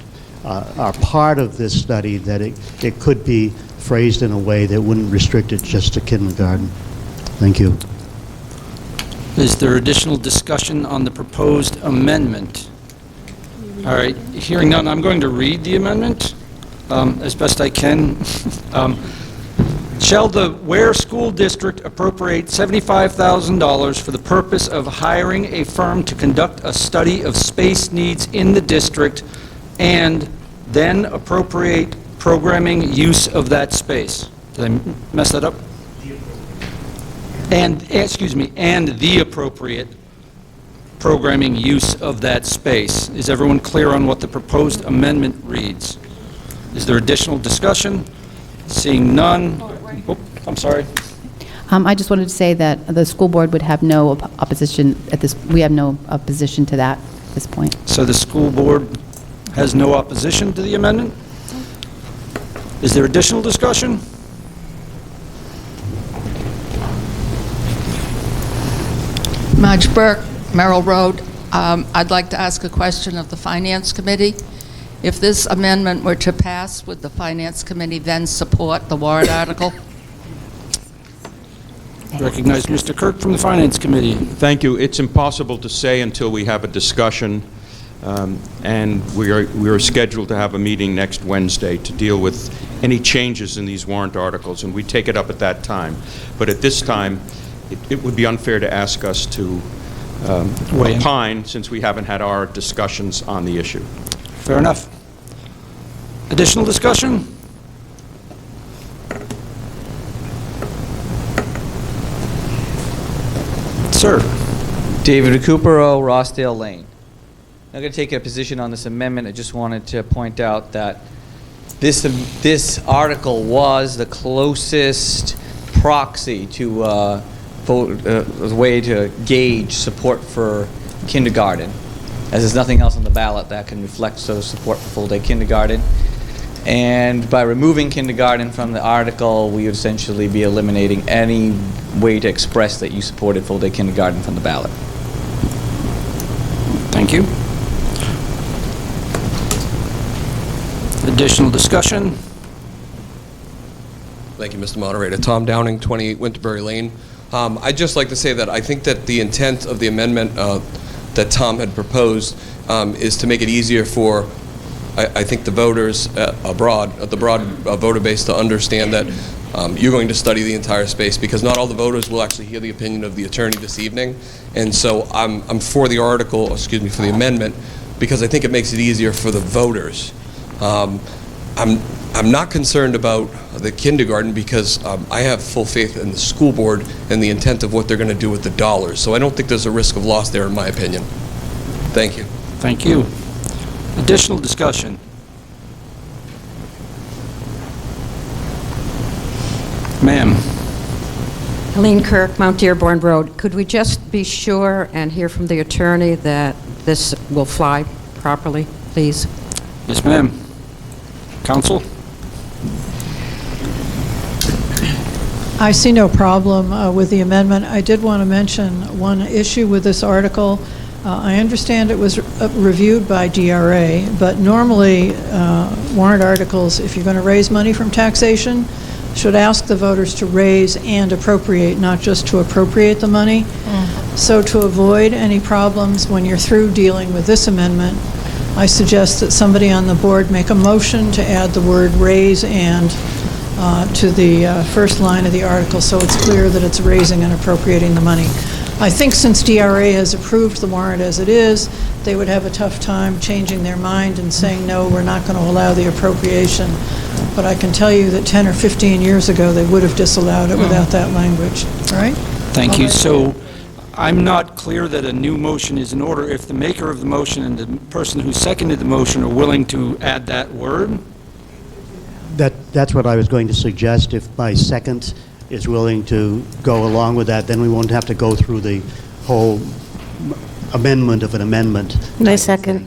S18: are part of this study, that it could be phrased in a way that wouldn't restrict it just to kindergarten. Thank you.
S1: Is there additional discussion on the proposed amendment? All right, hearing none, I'm going to read the amendment as best I can. Shall the Weare School District appropriate $75,000 for the purpose of hiring a firm to conduct a study of space needs in the district and then appropriate programming use of that space? Did I mess that up? And the appropriate programming use of that space. Is everyone clear on what the proposed amendment reads? Is there additional discussion? Seeing none. Oh, I'm sorry.
S23: I just wanted to say that the school board would have no opposition at this. We have no opposition to that at this point.
S1: So the school board has no opposition to the amendment? Is there additional discussion?
S8: Madge Burke, Merrill Road. I'd like to ask a question of the Finance Committee. If this amendment were to pass, would the Finance Committee then support the warrant article?
S1: Recognize Mr. Kirk from the Finance Committee.
S10: Thank you. It's impossible to say until we have a discussion, and we are scheduled to have a meeting next Wednesday to deal with any changes in these warrant articles, and we take it up at that time. But at this time, it would be unfair to ask us to opine since we haven't had our discussions on the issue.
S1: Fair enough. Additional discussion? Sir.
S15: David Recupero, Rossdale Lane. I'm going to take a position on this amendment. I just wanted to point out that this article was the closest proxy to a way to gauge support for kindergarten, as there's nothing else on the ballot that can reflect sort of support for full-day kindergarten. And by removing kindergarten from the article, we would essentially be eliminating any way to express that you supported full-day kindergarten from the ballot.
S1: Thank you. Additional discussion?
S6: Thank you, Mr. Moderator. Tom Downing, 28 Winterberry Lane. I'd just like to say that I think that the intent of the amendment that Tom had proposed is to make it easier for, I think, the voters abroad, the broad voter base, to understand that you're going to study the entire space, because not all the voters will actually hear the opinion of the attorney this evening. And so I'm for the article, excuse me, for the amendment, because I think it makes it easier for the voters. I'm not concerned about the kindergarten because I have full faith in the school board and the intent of what they're going to do with the dollars. So I don't think there's a risk of loss there, in my opinion. Thank you.
S1: Thank you. Additional discussion? Ma'am.
S4: Helene Kirk, Mount Dearborn Road. Could we just be sure and hear from the attorney that this will fly properly, please?
S1: Yes, ma'am. Counsel?
S21: I see no problem with the amendment. I did want to mention one issue with this article. I understand it was reviewed by DRA, but normally warrant articles, if you're going to raise money from taxation, should ask the voters to raise and appropriate, not just to appropriate the money. So to avoid any problems when you're through dealing with this amendment, I suggest that somebody on the board make a motion to add the word raise and to the first line of the article, so it's clear that it's raising and appropriating the money. I think since DRA has approved the warrant as it is, they would have a tough time changing their mind and saying, no, we're not going to allow the appropriation. But I can tell you that 10 or 15 years ago, they would have disallowed it without that language. All right?
S1: Thank you. So I'm not clear that a new motion is in order if the maker of the motion and the person who seconded the motion are willing to add that word.
S18: That's what I was going to suggest. If my second is willing to go along with that, then we won't have to go through the whole amendment of an amendment.
S3: My second.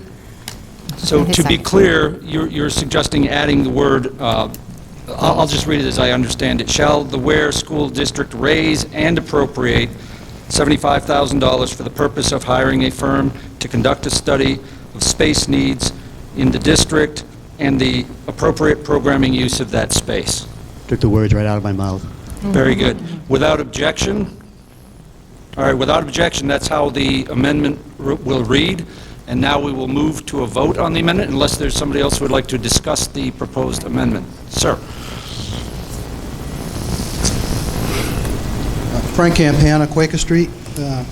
S1: So to be clear, you're suggesting adding the word, I'll just read it as I understand it. Shall the Weare School District raise and appropriate $75,000 for the purpose of hiring a firm to conduct a study of space needs in the district and the appropriate programming use of that space?
S18: Took the words right out of my mouth.
S1: Very good. Without objection? All right, without objection, that's how the amendment will read. And now we will move to a vote on the amendment, unless there's somebody else who would like to discuss the proposed amendment. Sir.
S9: Frank Campana, Quaker Street. I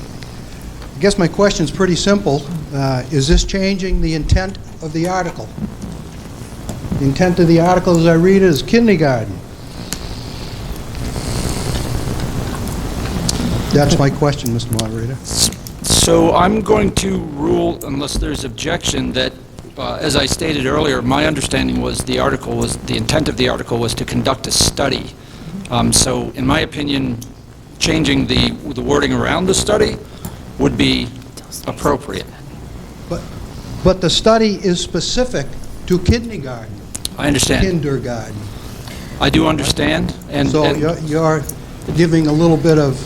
S9: guess my question's pretty simple. Is this changing the intent of the article? The intent of the article, as I read it, is kindergarten. That's my question, Mr. Moderator.
S1: So I'm going to rule, unless there's objection, that, as I stated earlier, my understanding was the intent of the article was to conduct a study. So in my opinion, changing the wording around the study would be appropriate.
S9: But the study is specific to kindergarten.
S1: I understand.
S9: Kindergarten.
S1: I do understand. And
S9: so you're giving a little bit of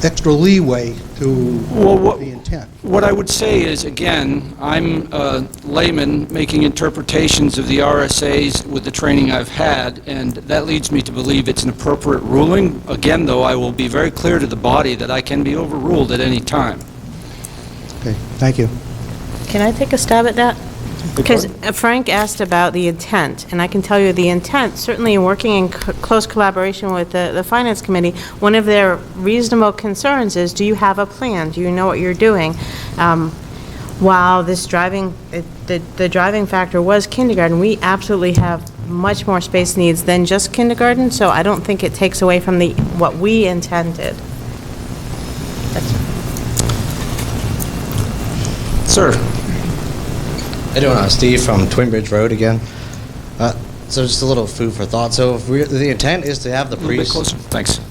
S9: extra leeway to the intent.
S1: What I would say is, again, I'm a layman making interpretations of the RSAs with the training I've had, and that leads me to believe it's an appropriate ruling. Again, though, I will be very clear to the body that I can be overruled at any time.
S9: Okay, thank you.
S3: Can I take a stab at that? Because Frank asked about the intent, and I can tell you the intent, certainly in working in close collaboration with the Finance Committee, one of their reasonable concerns is, do you have a plan? Do you know what you're doing? While this the driving factor was kindergarten, we absolutely have much more space needs than just kindergarten, so I don't think it takes away from what we intended.
S1: Sir.
S14: How you doing? Steve from Twin Bridge Road again. So just a little food for thought. So if the intent is to have the
S1: A little bit closer. Thanks.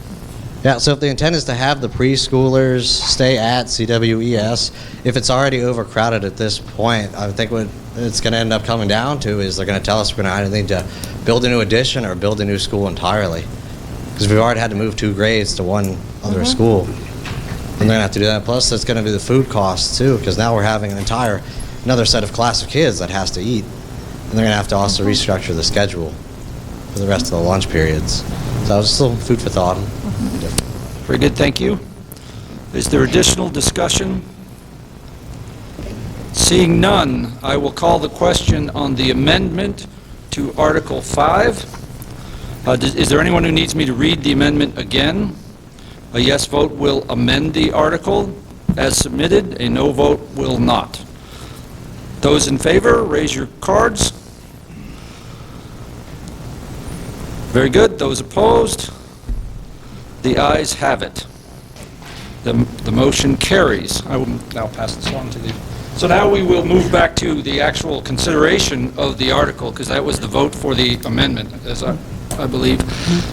S14: Yeah, so if the intent is to have the preschoolers stay at CWES, if it's already overcrowded at this point, I think what it's going to end up coming down to is they're going to tell us we're going to either need to build a new addition or build a new school entirely. Because we've already had to move 2 grades to one other school. And they're going to have to do that. Plus, it's going to be the food costs, too, because now we're having another set of class of kids that has to eat. And they're going to have to also restructure the schedule for the rest of the lunch periods. So that was just a little food for thought.
S1: Very good, thank you. Is there additional discussion? Seeing none, I will call the question on the amendment to Article 5. Is there anyone who needs me to read the amendment again? A yes vote will amend the article as submitted. A no vote will not. Those in favor, raise your cards. Very good. Those opposed? The ayes have it. The motion carries. I will now pass this on to the... So now we will move back to the actual consideration of the article, because that was the vote for the amendment, as I believe.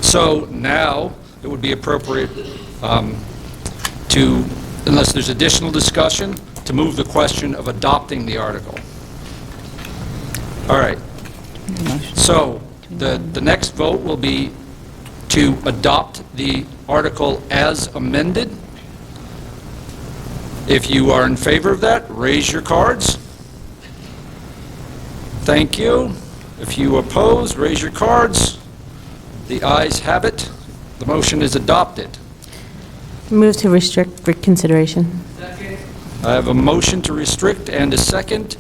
S1: So now it would be appropriate to, unless there's additional discussion, to move the question of adopting the article. All right. So the next vote will be to adopt the article as amended? If you are in favor of that, raise your cards. Thank you. If you oppose, raise your cards. The ayes have it. The motion is adopted.
S3: Move to restrict reconsideration.
S1: I have a motion to restrict and a second.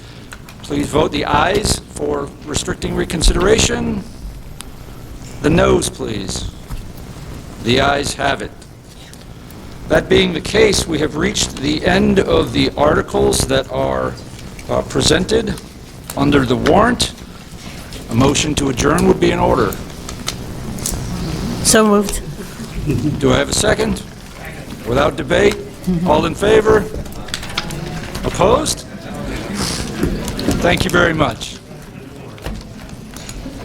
S1: Please vote the ayes for restricting reconsideration. The noes, please. The ayes have it. That being the case, we have reached the end of the articles that are presented under the warrant. A motion to adjourn would be in order.
S3: So moved.
S1: Do I have a second? Without debate? All in favor? Opposed? Thank you very much.